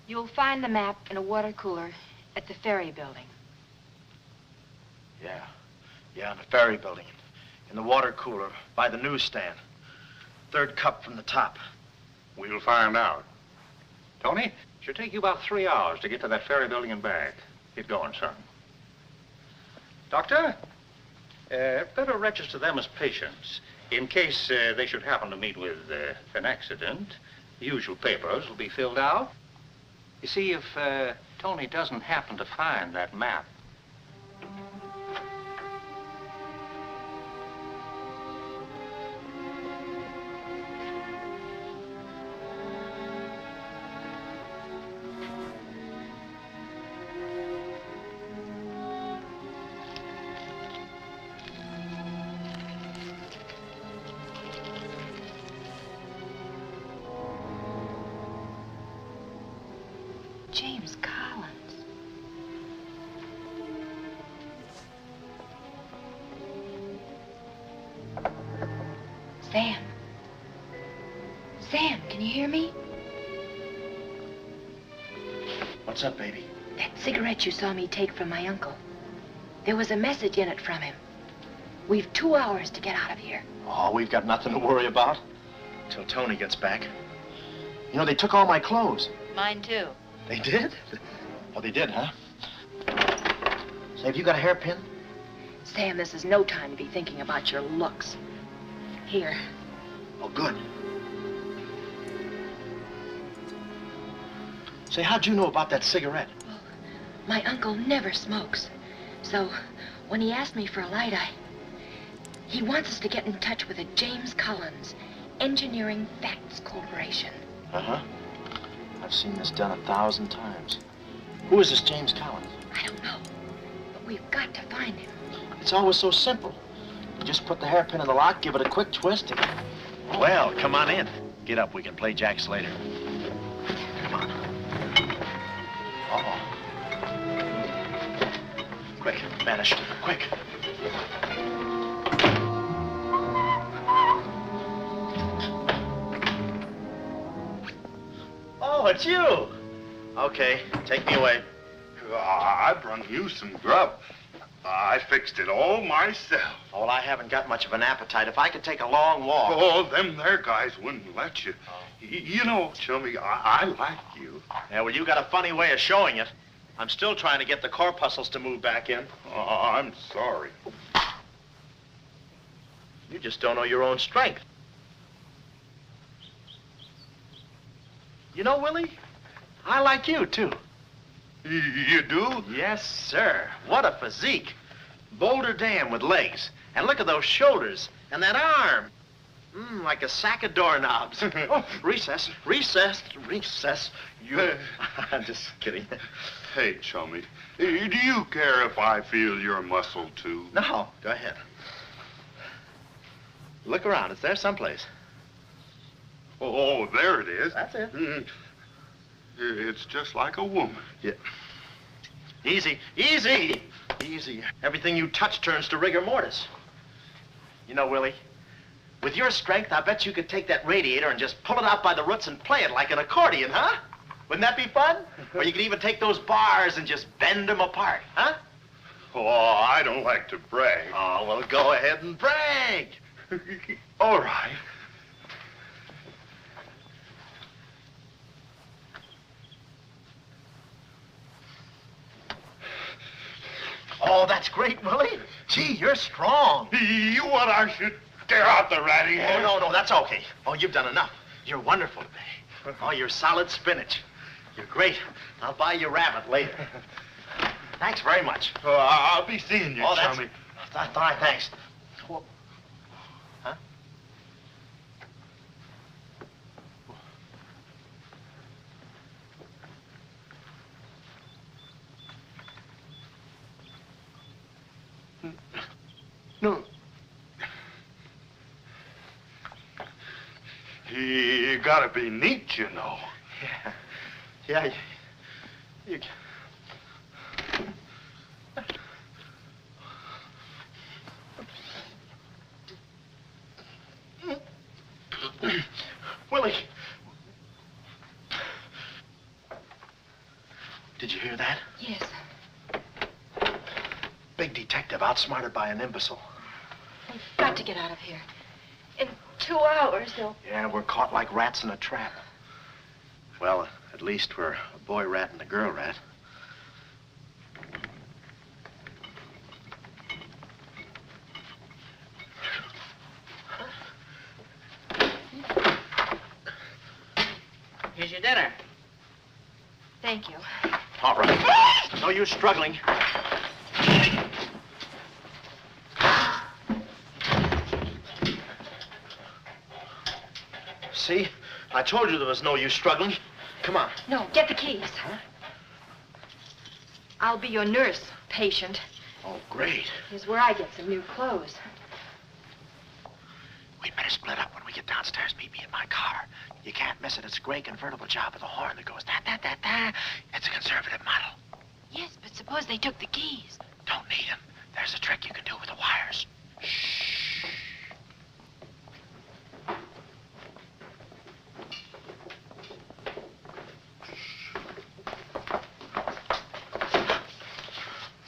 You'll find the map in a water cooler at the ferry building. Yeah, in the ferry building. In the water cooler by the newsstand. Third cup from the top. We'll find out. Tony, it should take you about 3 hours to get to that ferry building and back. Get going, son. Doctor, better register them as patients. In case they should happen to meet with an accident, the usual papers will be filled out. You see, if Tony doesn't happen to find that map, James Collins. Sam. Sam, can you hear me? What's up, baby? That cigarette you saw me take from my uncle. There was a message in it from him. We've 2 hours to get out of here. Oh, we've got nothing to worry about. Till Tony gets back. You know, they took all my clothes. Mine, too. They did? Oh, they did, huh? Say, have you got a hairpin? Sam, this is no time to be thinking about your looks. Here. Oh, good. Say, how'd you know about that cigarette? Well, my uncle never smokes. So, when he asked me for a light, he wants us to get in touch with a James Collins, Engineering Facts Corporation. Uh-huh. I've seen this done 1,000 times. Who is this James Collins? I don't know, but we've got to find him. It's always so simple. You just put the hairpin in the lock, give it a quick twist, and... Well, come on in. Get up, we can play jacks later. Come on. Uh-oh. Quick, vanish, quick. Oh, it's you. Okay, take me away. I brung you some grub. I fixed it all myself. Oh, well, I haven't got much of an appetite. If I could take a long walk... Oh, them there guys wouldn't let you. You know, chummy, I like you. Yeah, well, you got a funny way of showing it. I'm still trying to get the corpuscles to move back in. Oh, I'm sorry. You just don't know your own strength. You know, Willie, I like you, too. You do? Yes, sir. What a physique. Boulder Dam with legs. And look at those shoulders. And that arm. Like a sack of doorknobs. Oh, recess, recess, recess. You... I'm just kidding. Hey, chummy, do you care if I feel your muscle, too? No, go ahead. Look around. It's there someplace. Oh, there it is. That's it. It's just like a woman. Yeah. Easy, easy, easy. Everything you touch turns to rigor mortis. You know, Willie, With your strength, I bet you could take that radiator and just pull it out by the roots and play it like an accordion, huh? Wouldn't that be fun? Or you could even take those bars and just bend them apart, huh? Oh, I don't like to brag. Oh, well, go ahead and brag. All right. Oh, that's great, Willie. Gee, you're strong. You want I should tear out the ratty hair? Oh, no, that's okay. Oh, you've done enough. You're wonderful today. Oh, you're solid spinach. You're great. I'll buy you rabbit later. Thanks very much. Oh, I'll be seeing you, chummy. That's fine, thanks. Well, huh? No. You gotta be neat, you know. Yeah. You... Willie. Did you hear that? Yes. Big detective outsmarted by an imbecile. We've got to get out of here. In 2 hours, they'll... Yeah, we're caught like rats in a trap. Well, at least we're a boy rat and a girl rat. Here's your dinner. Thank you. All right. No use struggling. See? I told you there was no use struggling. Come on. No, get the keys. Huh? I'll be your nurse, patient. Oh, great. Here's where I get some new clothes. We'd better split up when we get downstairs. Meet me in my car. You can't miss it. It's a gray convertible job with a horn that goes da-da-da-da. It's a conservative model. Yes, but suppose they took the keys. Don't need them. There's a trick you can do with the wires. Shh.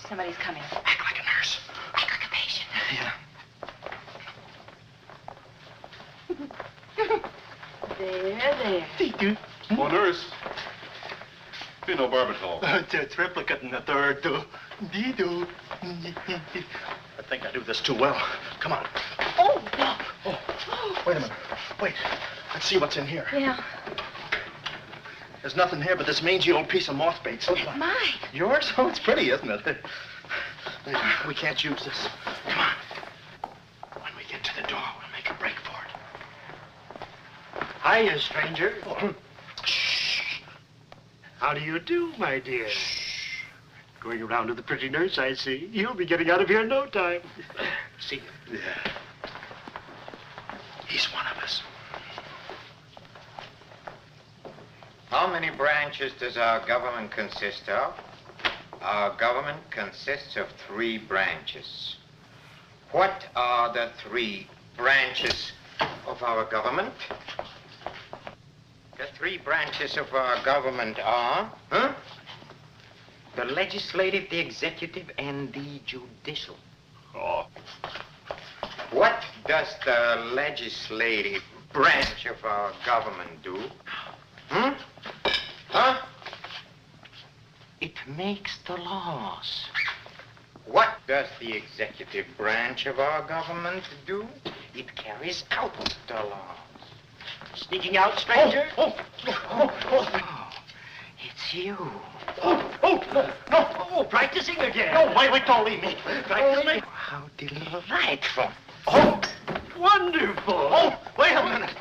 Somebody's coming. Act like a nurse. Act like a patient. Yeah. There. Oh, nurse. Be no barbitol. It's a triplicate in the third, too. I think I do this too well. Come on. Oh, no. Oh, wait a minute. Wait. Let's see what's in here. Yeah. There's nothing here but this mangy old piece of moth bait. Mine. Yours? Oh, it's pretty, isn't it? We can't use this. Come on. When we get to the door, we'll make a break for it. Hiya, stranger. Oh. Shh. How do you do, my dear? Shh. Going around to the pretty nurse, I see. You'll be getting out of here in no time. See you. Yeah. He's one of us. How many branches does our government consist of? Our government consists of 3 branches. What are the 3 branches of our government? The 3 branches of our government are, the legislative, the executive, and the judicial. Oh. What does the legislative branch of our government do? It makes the laws. What does the executive branch of our government do? It carries out the laws. Sneaking out, stranger? Oh, it's you. No, practicing again. No, wait, don't leave me. Practicing? How delightful. Oh, wonderful. Oh, wait a minute.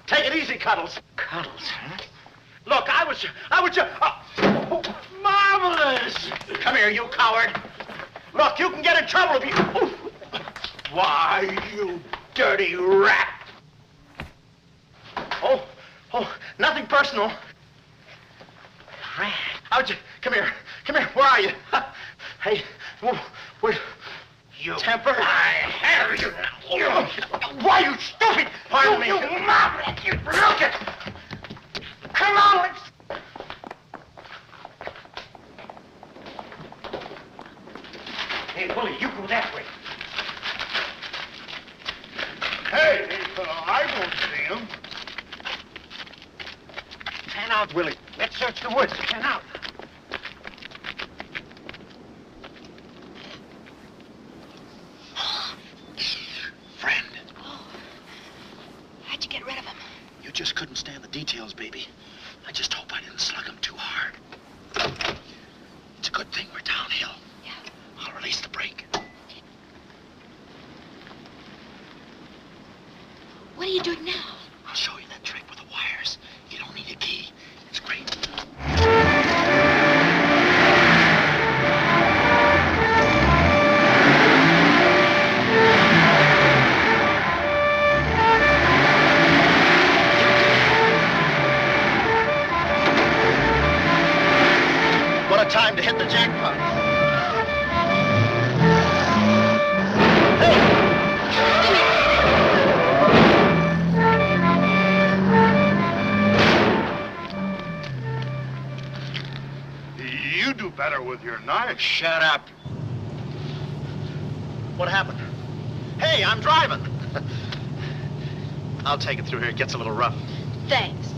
Take it easy, Cuddles. Cuddles, huh? Look, I was just... Marvelous. Come here, you coward. Look, you can get in trouble if you... Why, you dirty rat. Oh, nothing personal. Rat. How'd you... Come here. Where are you? Hey, wait. you. Temper? I have you now. Why, you stupid! Pardon me. You mouth! You look it! Come on, let's... Hey, Willie, you go that way. Hey, I won't see him. Pan out, Willie. Let's search the woods. Pan out. Friend, How'd you get rid of him? you just couldn't stand the details, baby. I just hope I didn't slug him too hard. It's a good thing we're downhill. Yeah. I'll release the brake. What are you doing now? I'll show you that trick with the wires. You don't need a key. It's great. What a time to hit the jackpot. You do better with your knife. Shut up. What happened? Hey, I'm driving. I'll take it through here. It gets a little rough. Thanks.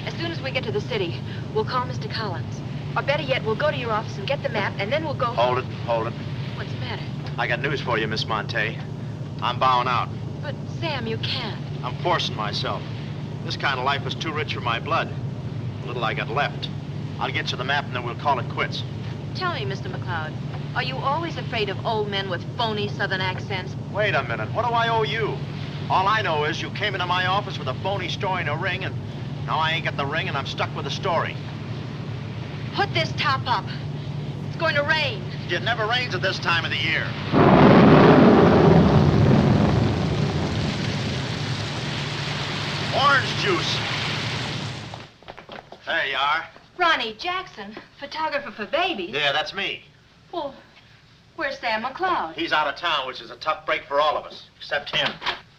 As soon as we get to the city, we'll call Mr. Collins. Or better yet, we'll go to your office and get the map, and then we'll go... Hold it, hold it. What's the matter? I got news for you, Miss Monte. I'm bowing out. But, Sam, you can't. I'm forcing myself. This kind of life is too rich for my blood. The little I got left. I'll get you the map, and then we'll call it quits. Tell me, Mr. McLeod, are you always afraid of old men with phony southern accents? Wait a minute. What do I owe you? All I know is you came into my office with a phony story and a ring, and now I ain't got the ring, and I'm stuck with the story. Put this top up. It's going to rain. It never rains at this time of the year. Orange juice. There you are. Ronnie Jackson, photographer for babies. Yeah, that's me. Well, where's Sam McLeod? He's out of town, which is a tough break for all of us, except him.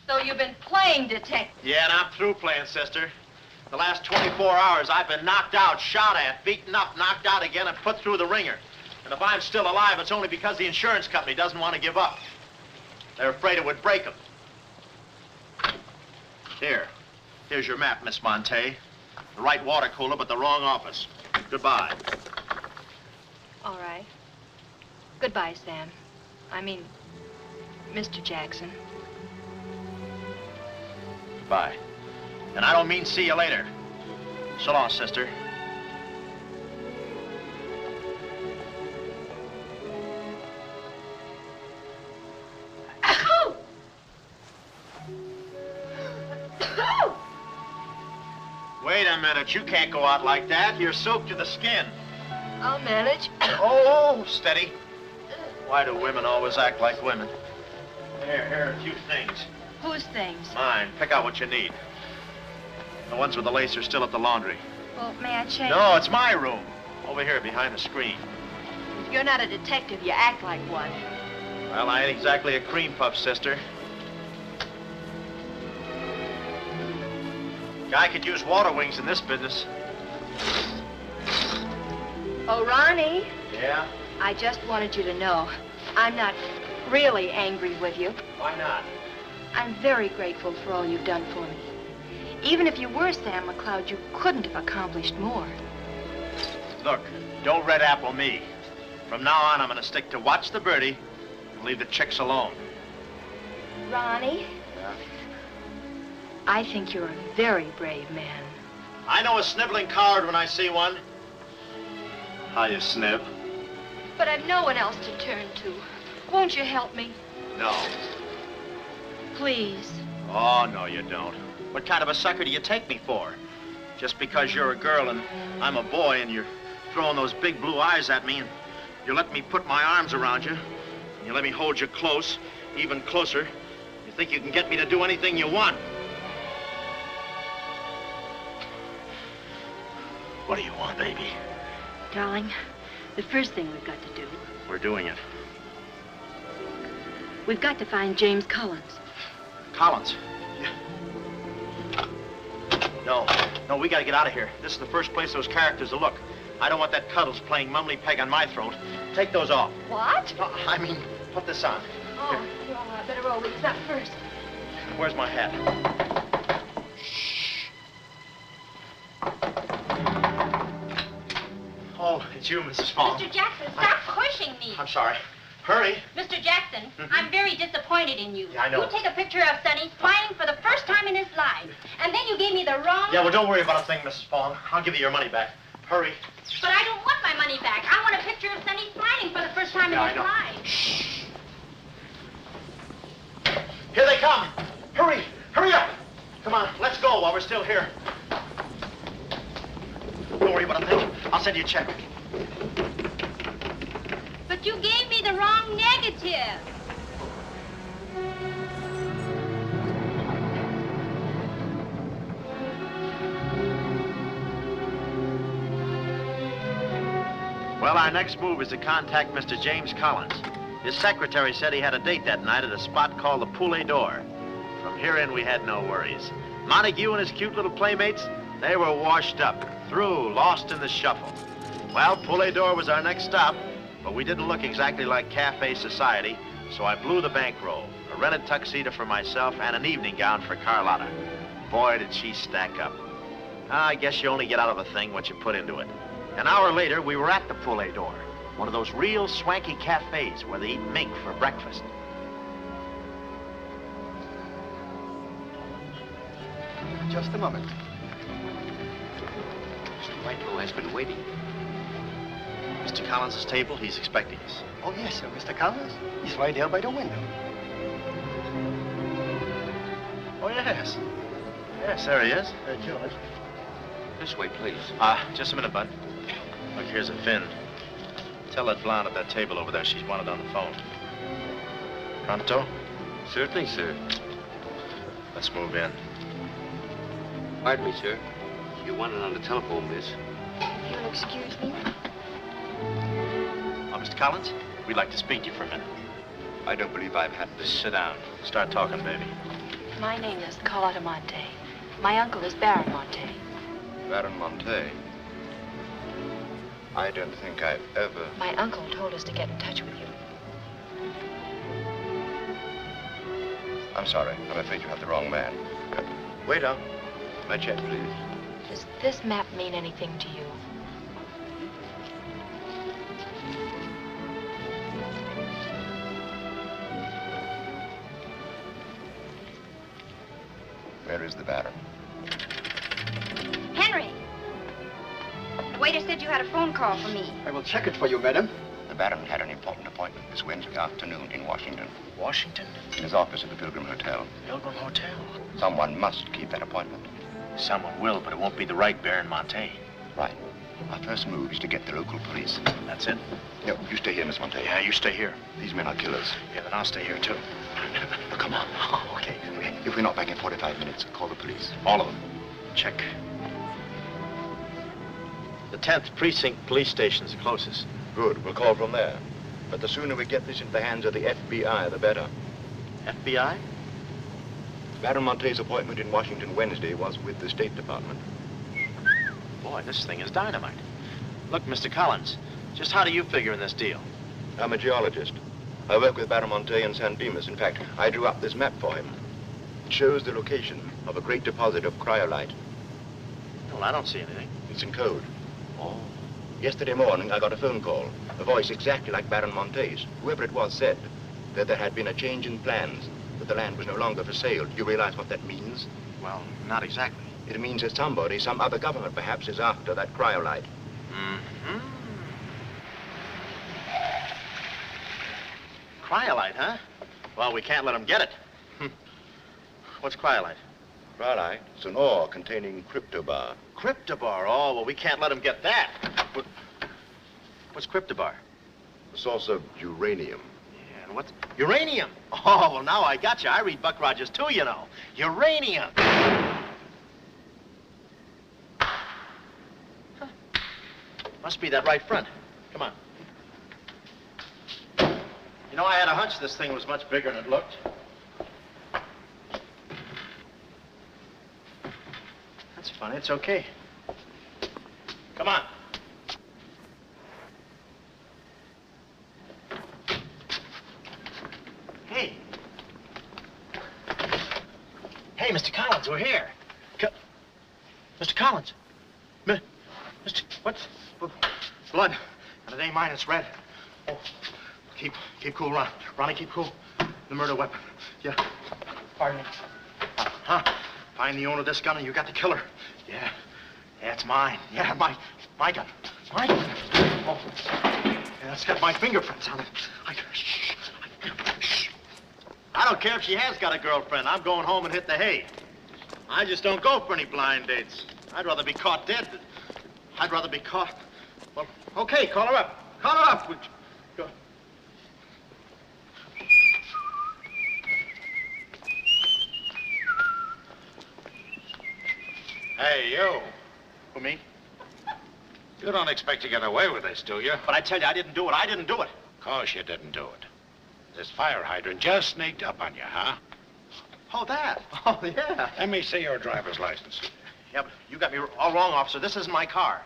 So you've been playing detective. Yeah, and I'm through playing, sister. The last 24 hours, I've been knocked out, shot at, beaten up, knocked out again, and put through the ringer. And if I'm still alive, it's only because the insurance company doesn't want to give up. They're afraid it would break them. Here's your map, Miss Monte. The right water cooler, but the wrong office. Goodbye. All right. Goodbye, Sam. I mean, Mr. Jackson. Goodbye. And I don't mean see you later. So long, sister. Wait a minute, you can't go out like that. You're soaked to the skin. I'll manage. Oh, steady. Why do women always act like women? Here are a few things. Whose things? Mine. Pick out what you need. The ones with the lace are still at the laundry. Well, may I change? No, it's my room. Over here behind the screen. If you're not a detective, you act like one. Well, I ain't exactly a cream puff, sister. Guy could use water wings in this business. Oh, Ronnie. Yeah? I just wanted you to know I'm not really angry with you. Why not? I'm very grateful for all you've done for me. Even if you were Sam McLeod, you couldn't have accomplished more. Look, don't red apple me. From now on, I'm going to stick to watch the birdie and leave the chicks alone. Ronnie? Yeah? I think you're a very brave man. I know a sniveling coward when I see one. How you sniv? But I've no one else to turn to. Won't you help me? No. Please. Oh, no, you don't. What kind of a sucker do you take me for? Just because you're a girl and I'm a boy and you're throwing those big blue eyes at me and you let me put my arms around you and you let me hold you close, even closer, you think you can get me to do anything you want. What do you want, baby? Darling, The first thing we've got to do, We're doing it. we've got to find James Collins. Collins? Yeah. No, we gotta get out of here. This is the first place those characters will look. I don't want that Cuddles playing mumbly peg on my throat. Take those off. What? I mean, put this on. Oh, well, I better roll these up first. Where's my hat? Oh, it's you, Mrs. Fong. Mr. Jackson, stop pushing me. I'm sorry. Hurry. Mr. Jackson, I'm very disappointed in you. Yeah, I know. You take a picture of Sonny smiling for the first time in his life, and then you gave me the wrong... Yeah, well, don't worry about a thing, Mrs. Fong. I'll give you your money back. Hurry. But I don't want my money back. I want a picture of Sonny smiling for the first time in his life. Shh. Here they come. Hurry. Hurry up. Come on, let's go while we're still here. Don't worry about a thing. I'll send you a check. But you gave me the wrong negative. Well, our next move is to contact Mr. James Collins. His secretary said he had a date that night at a spot called the Poulet d'Or. From here in, we had no worries. Montague and his cute little playmates, they were washed up, through, lost in the shuffle. Well, Poulet d'Or was our next stop, but we didn't look exactly like cafe society, so I blew the bankroll, a rented tuxedo for myself and an evening gown for Carlotta. Boy, did she stack up. I guess you only get out of a thing what you put into it. An hour later, we were at the Poulet d'Or, one of those real swanky cafes where they eat mink for breakfast. Just a moment. Mr. Whitelaw has been waiting. Mr. Collins' table, he's expecting us. Oh, yes, sir. Mr. Collins? He's right there by the window. Oh, yes. Yes, there he is. George. This way, please. Just a minute, Bud. Look, here's a Finn. Tell that blonde at that table over there she's wanted on the phone. Pronto? Certainly, sir. Let's move in. Pardon me, sir. You wanted on the telephone, miss. You'll excuse me? Oh, Mr. Collins, we'd like to speak to you for a minute. I don't believe I've had this. Sit down. Start talking, baby. My name is Carlotta Monte. My uncle is Baron Monte. Baron Monte. I don't think I've ever... My uncle told us to get in touch with you. I'm sorry. I'm afraid you have the wrong man. Waiter, my check, please. Does this map mean anything to you? Where is the Baron? Henry! The waiter said you had a phone call for me. I will check it for you, madam. The Baron had an important appointment this Wednesday afternoon in Washington. Washington? In his office at the Pilgrim Hotel. Pilgrim Hotel? Someone must keep that appointment. Someone will, but it won't be the right Baron Monte. Right. Our first move is to get the local police. That's it? No, you stay here, Miss Monte. Yeah, you stay here. These men are killers. Yeah, then I'll stay here, too. Oh, come on. Oh, okay. If we're not back in 45 minutes, call the police. All of them. Check. The 10th Precinct Police Station's the closest. Good. We'll call from there. But the sooner we get this into the hands of the FBI, the better. FBI? Baron Monte's appointment in Washington Wednesday was with the State Department. Boy, this thing is dynamite. Look, Mr. Collins, just how do you figure in this deal? I'm a geologist. I work with Baron Monte in San Dimas. In fact, I drew up this map for him. It shows the location of a great deposit of cryolite. Well, I don't see anything. It's in code. Oh. Yesterday morning, I got a phone call. A voice exactly like Baron Monte's. Whoever it was said that there had been a change in plans, that the land was no longer for sale. Do you realize what that means? Well, not exactly. It means that somebody, some other government perhaps, is after that cryolite. Mm-hmm. Cryolite, huh? Well, we can't let them get it. What's cryolite? Cryolite? It's an ore containing cryptobar. Cryptobar? Oh, well, we can't let them get that. What's cryptobar? A source of uranium. Yeah, and what's... Uranium? Oh, well, now I got you. I read Buck Rogers, too, you know. Uranium. Huh. Must be that right front. Come on. You know, I had a hunch this thing was much bigger than it looked. That's funny. It's okay. Come on. Hey. Hey, Mr. Collins, we're here. Mr. Collins. Mr. What's... Blood. And it ain't mine, it's red. Oh, keep cool, Ron. Ronnie, keep cool. The murder weapon. Yeah. Pardon me. Find the owner of this gun and you got the killer. Yeah. Yeah, it's mine. Yeah, my gun. My gun. Oh. Yeah, it's got my fingerprints on it. Shh. I don't care if she has got a girlfriend. I'm going home and hit the hay. I just don't go for any blind dates. I'd rather be caught dead than... I'd rather be caught... Well, okay, call her up. Call her up. Go. Hey, you. Who, me? You don't expect to get away with this, do you? But I tell you, I didn't do it. I didn't do it. Of course you didn't do it. This fire hydrant just sneaked up on you, huh? Oh, that? Oh, yeah. Let me see your driver's license. Yeah, but you got me all wrong, officer. This isn't my car.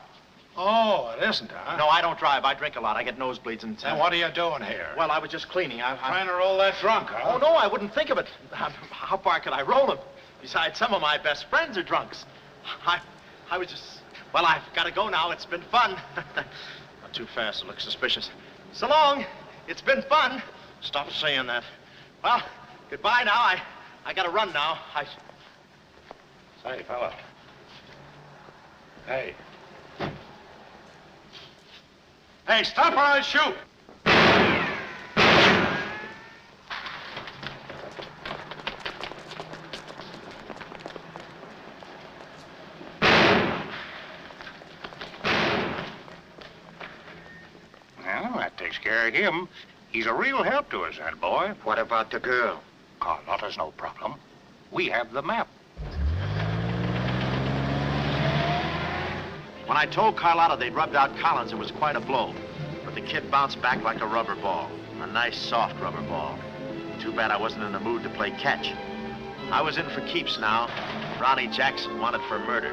Oh, it isn't, huh? No, I don't drive. I drink a lot. I get nosebleeds and... Then what are you doing here? Well, I was just cleaning. Trying to roll that drunk, huh? Oh, no, I wouldn't think of it. How far could I roll him? Besides, some of my best friends are drunks. I was just... Well, I've got to go now. It's been fun. Not too fast. It looks suspicious. So long. It's been fun. Stop saying that. Well, goodbye now. I got to run now. Say, fella. Hey. Hey, stop or I'll shoot! Well, that takes care of him. He's a real help to us, that boy. What about the girl? Carlotta's no problem. We have the map. When I told Carlotta they'd rubbed out Collins, it was quite a blow. But the kid bounced back like a rubber ball. A nice, soft rubber ball. Too bad I wasn't in the mood to play catch. I was in for keeps now. Ronnie Jackson wanted for murder.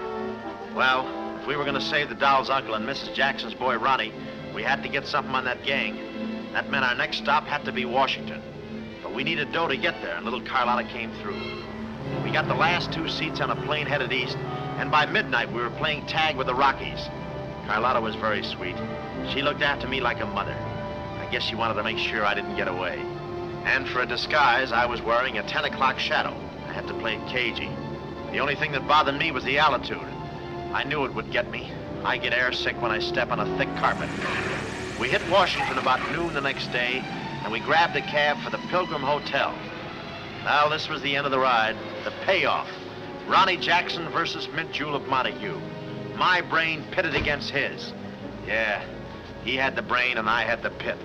Well, if we were going to save the doll's uncle and Mrs. Jackson's boy, Ronnie, we had to get something on that gang. That meant our next stop had to be Washington. But we needed dough to get there, and little Carlotta came through. We got the last 2 seats on a plane headed east, and by midnight we were playing tag with the Rockies. Carlotta was very sweet. She looked after me like a mother. I guess she wanted to make sure I didn't get away. And for a disguise, I was wearing a 10 o'clock shadow. I had to play it cagey. The only thing that bothered me was the altitude. I knew it would get me. I get airsick when I step on a thick carpet. We hit Washington about noon the next day, and we grabbed a cab for the Pilgrim Hotel. Well, this was the end of the ride, the payoff. Ronnie Jackson versus Mint Julep Montague. My brain pitted against his. Yeah, he had the brain and I had the pit.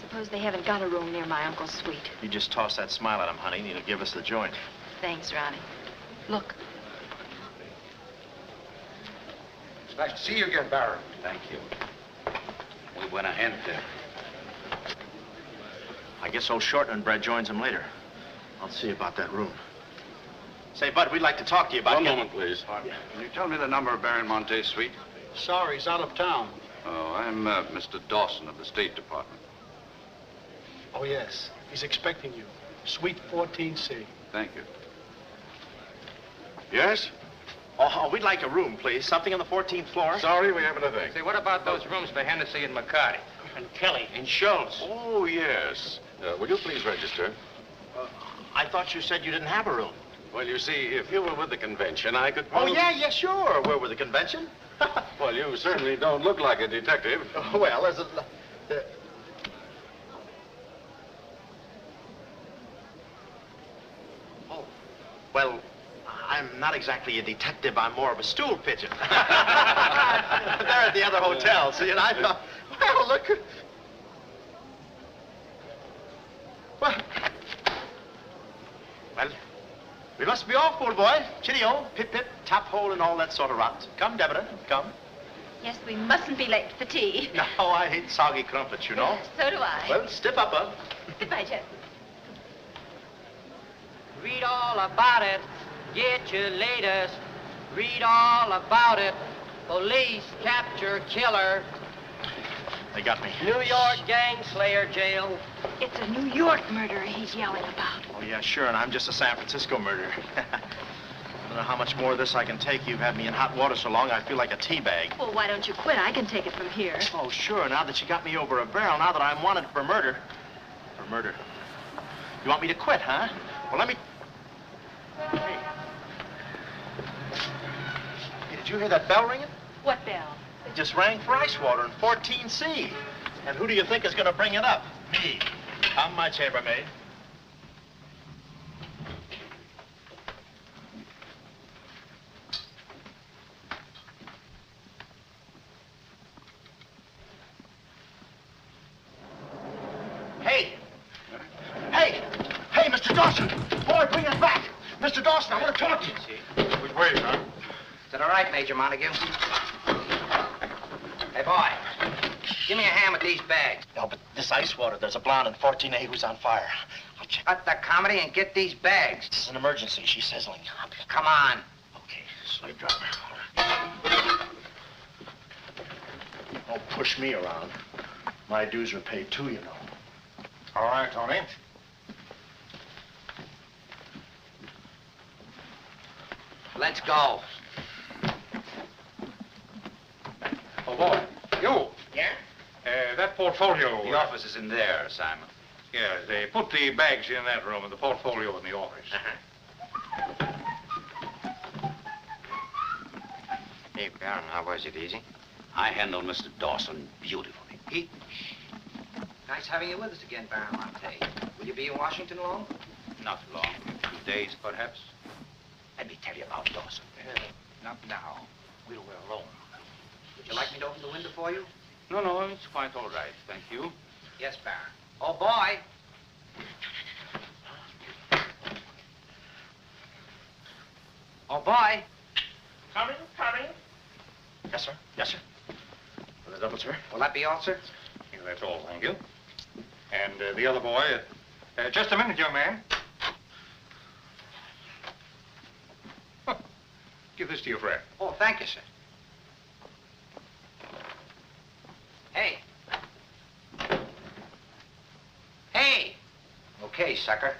Suppose they haven't got a room near my uncle's suite. You just toss that smile at him, honey, and he'll give us the joint. Thanks, Ronnie. Look. It's nice to see you again, Barron. Thank you. We went ahead there. I guess old Shorten and Brett joins him later. I'll see about that room. Say, Bud, we'd like to talk to you about... One moment, please. Can you tell me the number of Baron Monte's suite? Sorry, he's out of town. Oh, I'm Mr. Dawson of the State Department. Oh, yes. He's expecting you. Suite 14C. Thank you. Yes? Oh, we'd like a room, please. Something on the 14th floor. Sorry, we haven't a thing. Say, what about those rooms for Hennessy and McCarty? And Kelly and Schultz. Oh, yes. Will you please register? I thought you said you didn't have a room. Well, you see, if you were with the convention, I could... Oh, yeah, sure. We're with the convention. Well, you certainly don't look like a detective. Oh, well, there's a... Oh, well, I'm not exactly a detective. I'm more of a stool pigeon. They're at the other hotel, see, and I thought, well, look... Well, We must be off, old boy. Chitty-o, pip-pip, tap-hole, and all that sort of rot. Come, Deborah, come. Yes, we mustn't be late for tea. No, I hate soggy crumpets, you know. So do I. Well, stiff up, bud. Goodbye, Jeff. Read all about it. Get your latest. Read all about it. Police capture killer. They got me. New York gang slayer jail. It's a New York murderer he's yelling about. Oh, yeah, sure, and I'm just a San Francisco murderer. I don't know how much more of this I can take. You've had me in hot water so long, I feel like a tea bag. Well, why don't you quit? I can take it from here. Oh, sure, now that you got me over a barrel, now that I'm wanted for murder. For murder. You want me to quit, huh? Well, let me... Hey. Hey, did you hear that bell ringing? What bell? It just rang for ice water in 14C. And who do you think is going to bring it up? Me. I'm my chambermaid. Hey! Hey! Hey, Mr. Dawson! Boy, bring it back! Mr. Dawson, I want to talk to you. Which way, huh? Is that all right, Major Montague? Hey, boy. Give me a hand with these bags. No, but this ice water, there's a blonde in 14A who's on fire. Cut the comedy and get these bags. This is an emergency. She's sizzling. Come on. Okay, slave driver. Don't push me around. My dues are paid too, you know. All right, Tony. Let's go. Oh, boy. You. Yeah? That portfolio. The office is in there, Simon. Yeah, they put the bags in that room and the portfolio in the office. Hey, Baron, how was it? Easy? I handled Mr. Dawson beautifully. Pete. Nice having you with us again, Baron Monte. Will you be in Washington long? Not long. 2 days, perhaps. Let me tell you about Dawson. Not now. We're alone. Would you like me to open the window for you? No, no, it's quite all right. Thank you. Yes, Baron. Oh, boy. Oh, boy. Coming. Yes, sir. Yes, sir. For the double, sir. Will that be all, sir? Yeah, that's all, thank you. And the other boy, just a minute, young man. Huh. Give this to your friend. Oh, thank you, sir. Hey. Hey. Okay, sucker.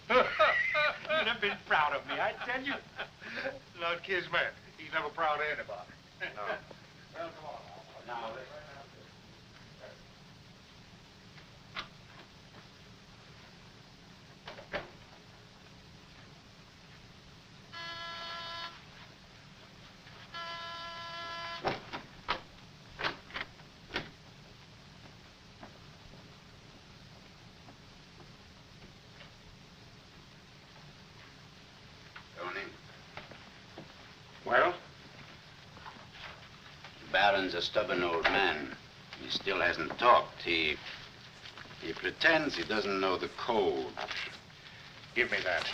You'd have been proud of me, I tell you. Not Kismet. He's never proud of anybody. No. Well, come on. Now, well? Baron's a stubborn old man. He still hasn't talked. He pretends he doesn't know the code. Give me that.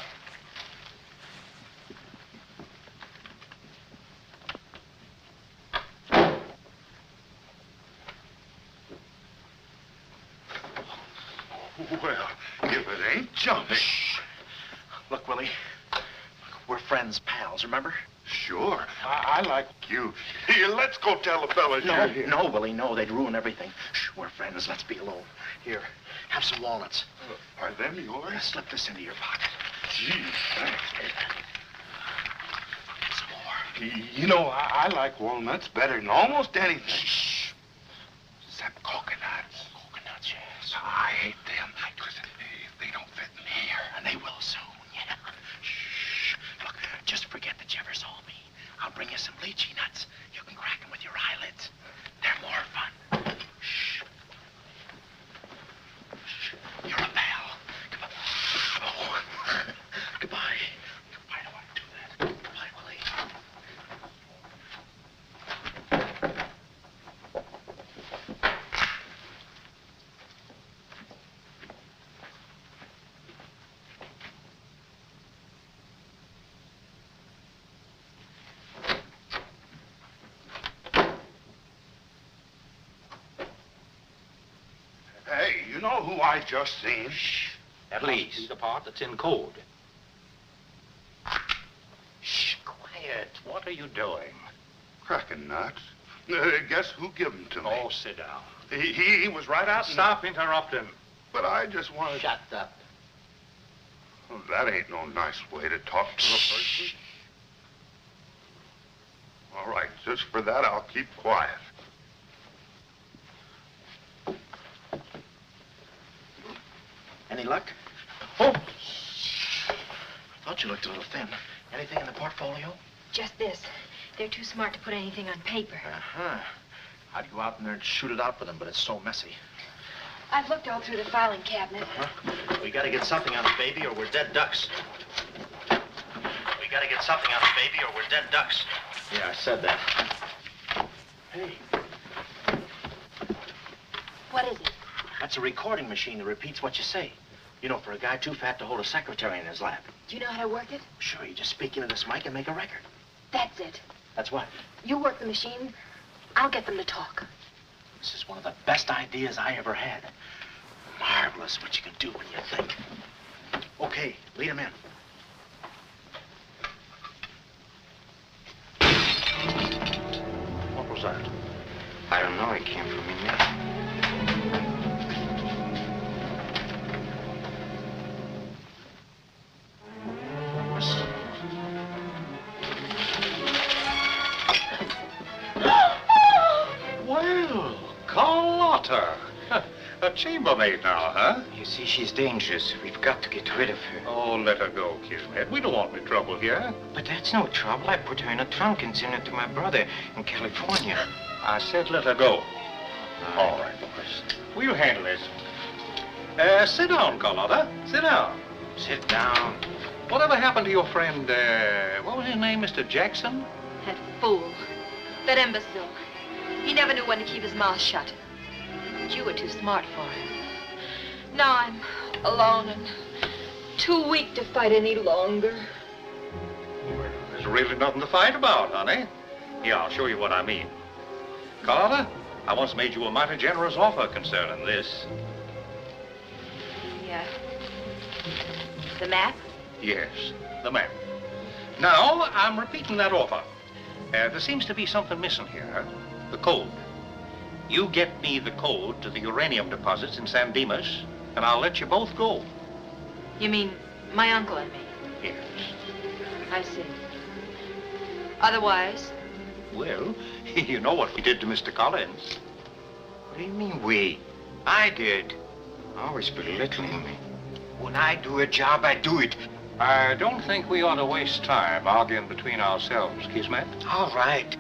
Well, if it ain't jumping. Look, Willie. We're friends, pals, remember? Sure. I like you. Here, let's go tell the fellas you're here. No, Willie, no. They'd ruin everything. Shh, we're friends. Let's be alone. Here, have some walnuts. Are them yours? Slip this into your pocket. Gee, thanks. Some more. You know, I like walnuts better than almost anything. Shh. Except coconuts. Coconuts, yes. I hate them because they don't fit in here. And they will soon, yeah. Shh. Look, just forget that you ever saw me. I'll bring you some lychee nuts. You can crack them with your eyelids. They're more fun. Shh. Shh. You're a pal. Goodbye. Oh. Goodbye. Why do I do that? Goodbye, Willie. know who I just seen? Shh. At least the part that's in code. Shh, quiet. What are you doing? Cracking nuts. Guess who gave them to me? Oh, sit down. He was right out. Stop interrupting. But I just wanted. Shut up. Well, that ain't no nice way to talk to a person. All right, just for that, I'll keep quiet. Any luck? Oh! Thought you looked a little thin. Anything in the portfolio? Just this. They're too smart to put anything on paper. Uh-huh. I'd go out in there and shoot it out with them, but it's so messy. I've looked all through the filing cabinet. Uh-huh. We gotta get something on it, baby, or we're dead ducks. We gotta get something on it, baby, or we're dead ducks. Yeah, I said that. Hey. What is it? That's a recording machine that repeats what you say. You know, for a guy too fat to hold a secretary in his lap. Do you know how to work it? Sure, you just speak into this mic and make a record. That's it. That's what? You work the machine, I'll get them to talk. This is one of the best ideas I ever had. Marvelous what you can do when you think. Okay, lead him in. What was that? I don't know. It came from in there. Well, Carlotta. A chambermaid now, huh? You see, she's dangerous. We've got to get rid of her. Oh, let her go, Kismet. We don't want any trouble here. But that's no trouble. I put her in a trunk and sent her to my brother in California. I said let her go. All right, boys. We'll handle this. Sit down, Carlotta. Sit down. Sit down. Whatever happened to your friend, what was his name, Mr. Jackson? That fool. That imbecile. He never knew when to keep his mouth shut. But you were too smart for him. Now I'm alone and too weak to fight any longer. Well, there's really nothing to fight about, honey. Here, I'll show you what I mean. Carlotta, I once made you a mighty generous offer concerning this. Yeah. The map? Yes, the map. Now, I'm repeating that offer. There seems to be something missing here. The code. You get me the code to the uranium deposits in San Dimas, and I'll let you both go. You mean my uncle and me? Yes. I see. Otherwise? Well, you know what we did to Mr. Collins. What do you mean, we? I did. Always belittling me. When I do a job, I do it. I don't think we ought to waste time arguing between ourselves, Kismet. All right.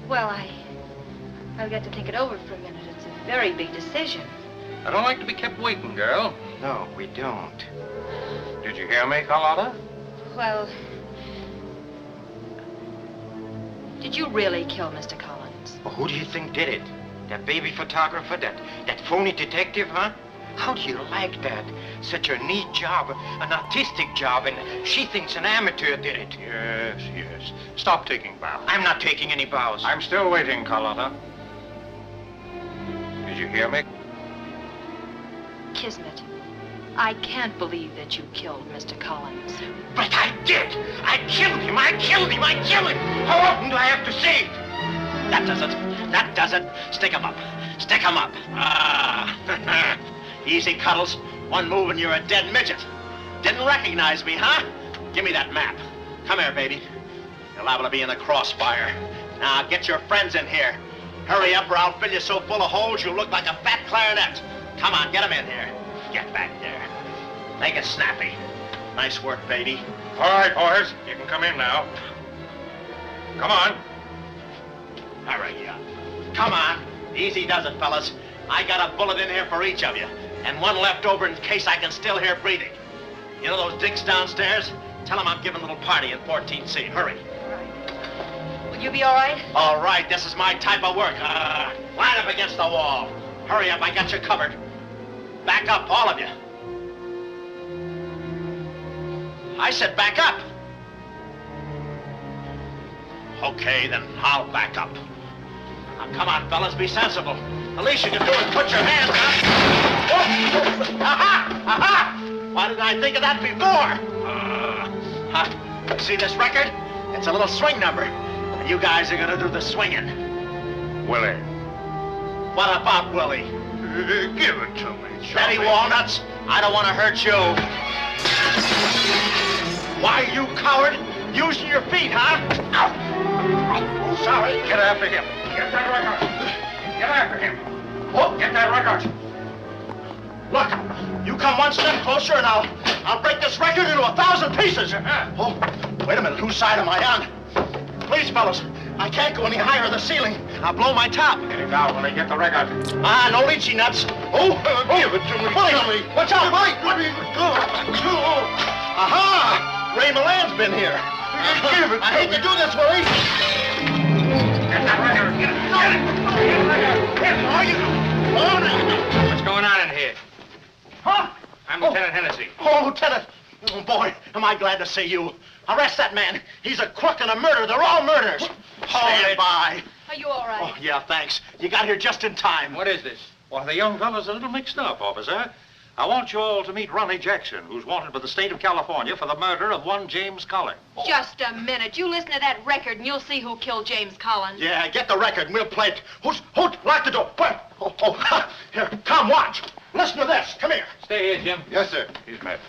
Well, I'll get to think it over for a minute. It's a very big decision. I don't like to be kept waiting, girl. No, we don't. Did you hear me, Carlotta? Well, did you really kill Mr. Collins? Well, who do you think did it? That baby photographer? That phony detective, huh? How do you like that? Such a neat job, an artistic job, and she thinks an amateur did it. Yes, yes. Stop taking bows. I'm not taking any bows. I'm still waiting, Carlotta. Did you hear me? Kismet, I can't believe that you killed Mr. Collins. But I did! I killed him! I killed him! I killed him! How often do I have to say it? That does it. That does it. Stick 'em up. Stick 'em up. Ah. Easy, Cuddles. One move and you're a dead midget. Didn't recognize me, huh? Give me that map. Come here, baby. You're liable to be in the crossfire. Now, get your friends in here. Hurry up or I'll fill you so full of holes you'll look like a fat clarinet. Come on, get 'em in here. Get back there. Make it snappy. Nice work, baby. All right, boys. You can come in now. Come on. Hurry up. Come on. Easy does it, fellas. I got a bullet in here for each of you, and one left over in case I can still hear breathing. You know those dicks downstairs? Tell them I'm giving a little party in 14C. Hurry. All right. Will you be all right? All right, this is my type of work. Line up against the wall. Hurry up, I got you covered. Back up, all of you. I said back up. Okay, then I'll back up. Now, come on, fellas, be sensible. The least you can do is put your hands up. Oh. Aha! Aha! Why didn't I think of that before? See this record? It's a little swing number. And you guys are gonna do the swinging. Willie. What about Willie? Give it to me, Steady, Walnuts. I don't want to hurt you. Why, you coward? Using your feet, huh? Ow. Sorry. Get after him. Get that record. Get after him. Oh, get that record. Look, you come one step closer and I'll break this record into 1,000 pieces. Oh, wait a minute. Whose side am I on? Please, fellas, I can't go any higher than the ceiling. I'll blow my top. Get it down when I get the record. Ah, no lychee nuts. Give it to me. Willie, watch out, Willie. Aha! Ray Milan's been here. Give it to I hate to do this, Willie. Get that record. Get it. Get it. Are you? What's going on in here? Huh? I'm Lieutenant Hennessy. Oh, Lieutenant. Oh, boy, am I glad to see you. Arrest that man. He's a crook and a murderer. They're all murderers. Stand by. Are you all right? Oh, yeah, thanks. You got here just in time. What is this? Well, the young fellow's a little mixed up, officer. I want you all to meet Ronnie Jackson, who's wanted by the state of California for the murder of one James Collins. Just a minute. You listen to that record and you'll see who killed James Collins. Yeah, get the record and we'll play it. Who's lock the door. Where? Oh, here, come, watch. Listen to this. Come here. Stay here, Jim. Yes, sir. He's met.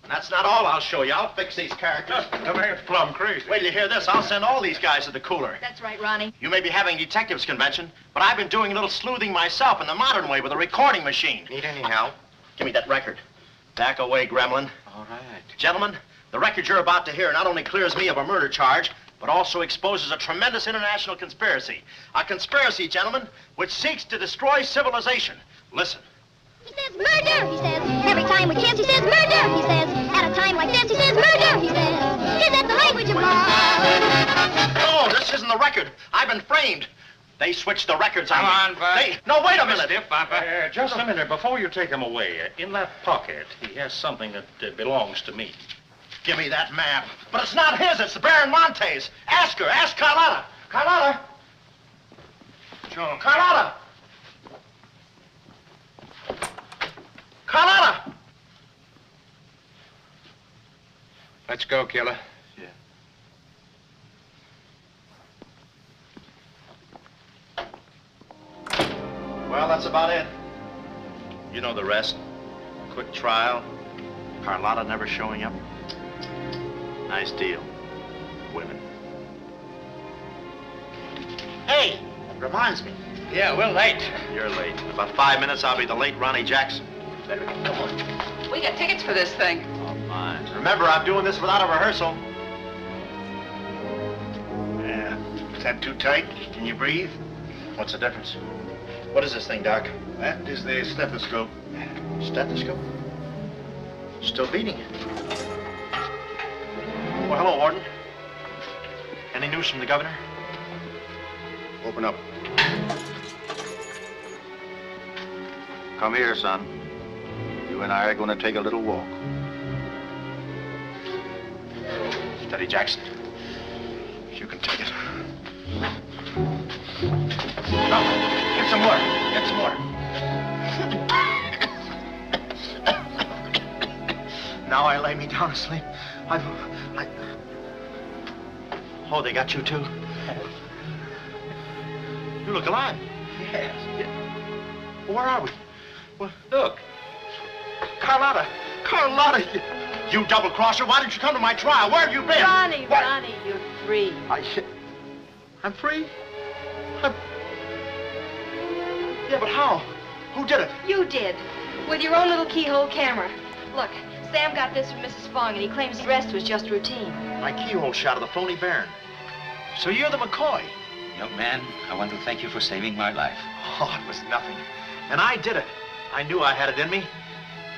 That's not all I'll show you. I'll fix these characters. The man's plumb crazy. Wait till you hear this. I'll send all these guys to the cooler. That's right, Ronnie. You may be having a detectives convention, but I've been doing a little sleuthing myself in the modern way with a recording machine. Need any help? Give me that record. Back away, gremlin. All right. Gentlemen, the record you're about to hear not only clears me of a murder charge, but also exposes a tremendous international conspiracy. A conspiracy, gentlemen, which seeks to destroy civilization. Listen. He says murder, he says. Every time we kiss, he says murder, he says. At a time like this, he says murder, he says. Is that the language of love? No, this isn't the record. I've been framed. They switched the records on me. Come on, Bud. No, wait a minute. Stiff, Papa. Just a minute. Before you take him away, in that pocket, he has something that belongs to me. Give me that map. But it's not his. It's the Baron Monte's. Ask her. Ask Carlotta. Carlotta. Sure. Carlotta. Carlotta. Let's go, killer. Yeah. Well, that's about it. You know the rest. Quick trial. Carlotta never showing up. Nice deal. Women. Hey, that reminds me. Yeah, we're late. You're late. In about 5 minutes, I'll be the late Ronnie Jackson. There we go. Come on. We got tickets for this thing. Oh, fine. Remember, I'm doing this without a rehearsal. Yeah. Is that too tight? Can you breathe? What's the difference? What is this thing, Doc? That is the stethoscope. Stethoscope? Still beating. Well, hello, Warden. Any news from the governor? Open up. Come here, son. You and I are going to take a little walk. Steady, Jackson. You can take it. No, get some water. Get some water. Now I lay me down to sleep. Oh, they got you too? You look alive. Yes. Where are we? Well, look. Carlotta. Carlotta, you double-crosser. Why didn't you come to my trial? Where have you been? Ronnie, Ronnie, you're free. I'm free? Yeah, but how? Who did it? You did. With your own little keyhole camera. Look, Sam got this from Mrs. Fong, and he claims the rest was just routine. My keyhole shot of the phony Baron. So you're the McCoy. Young man, I want to thank you for saving my life. Oh, it was nothing. And I did it. I knew I had it in me.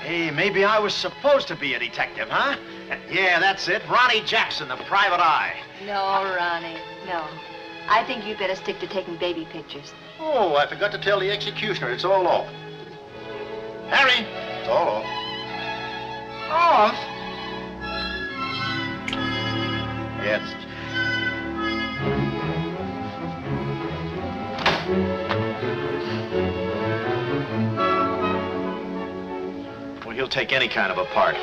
Hey, maybe I was supposed to be a detective, huh? Yeah, that's it. Ronnie Jackson, the private eye. No, Ronnie, no. I think you'd better stick to taking baby pictures. Oh, I forgot to tell the executioner. It's all off. Harry! It's all off. Off? Yes. take any kind of a part.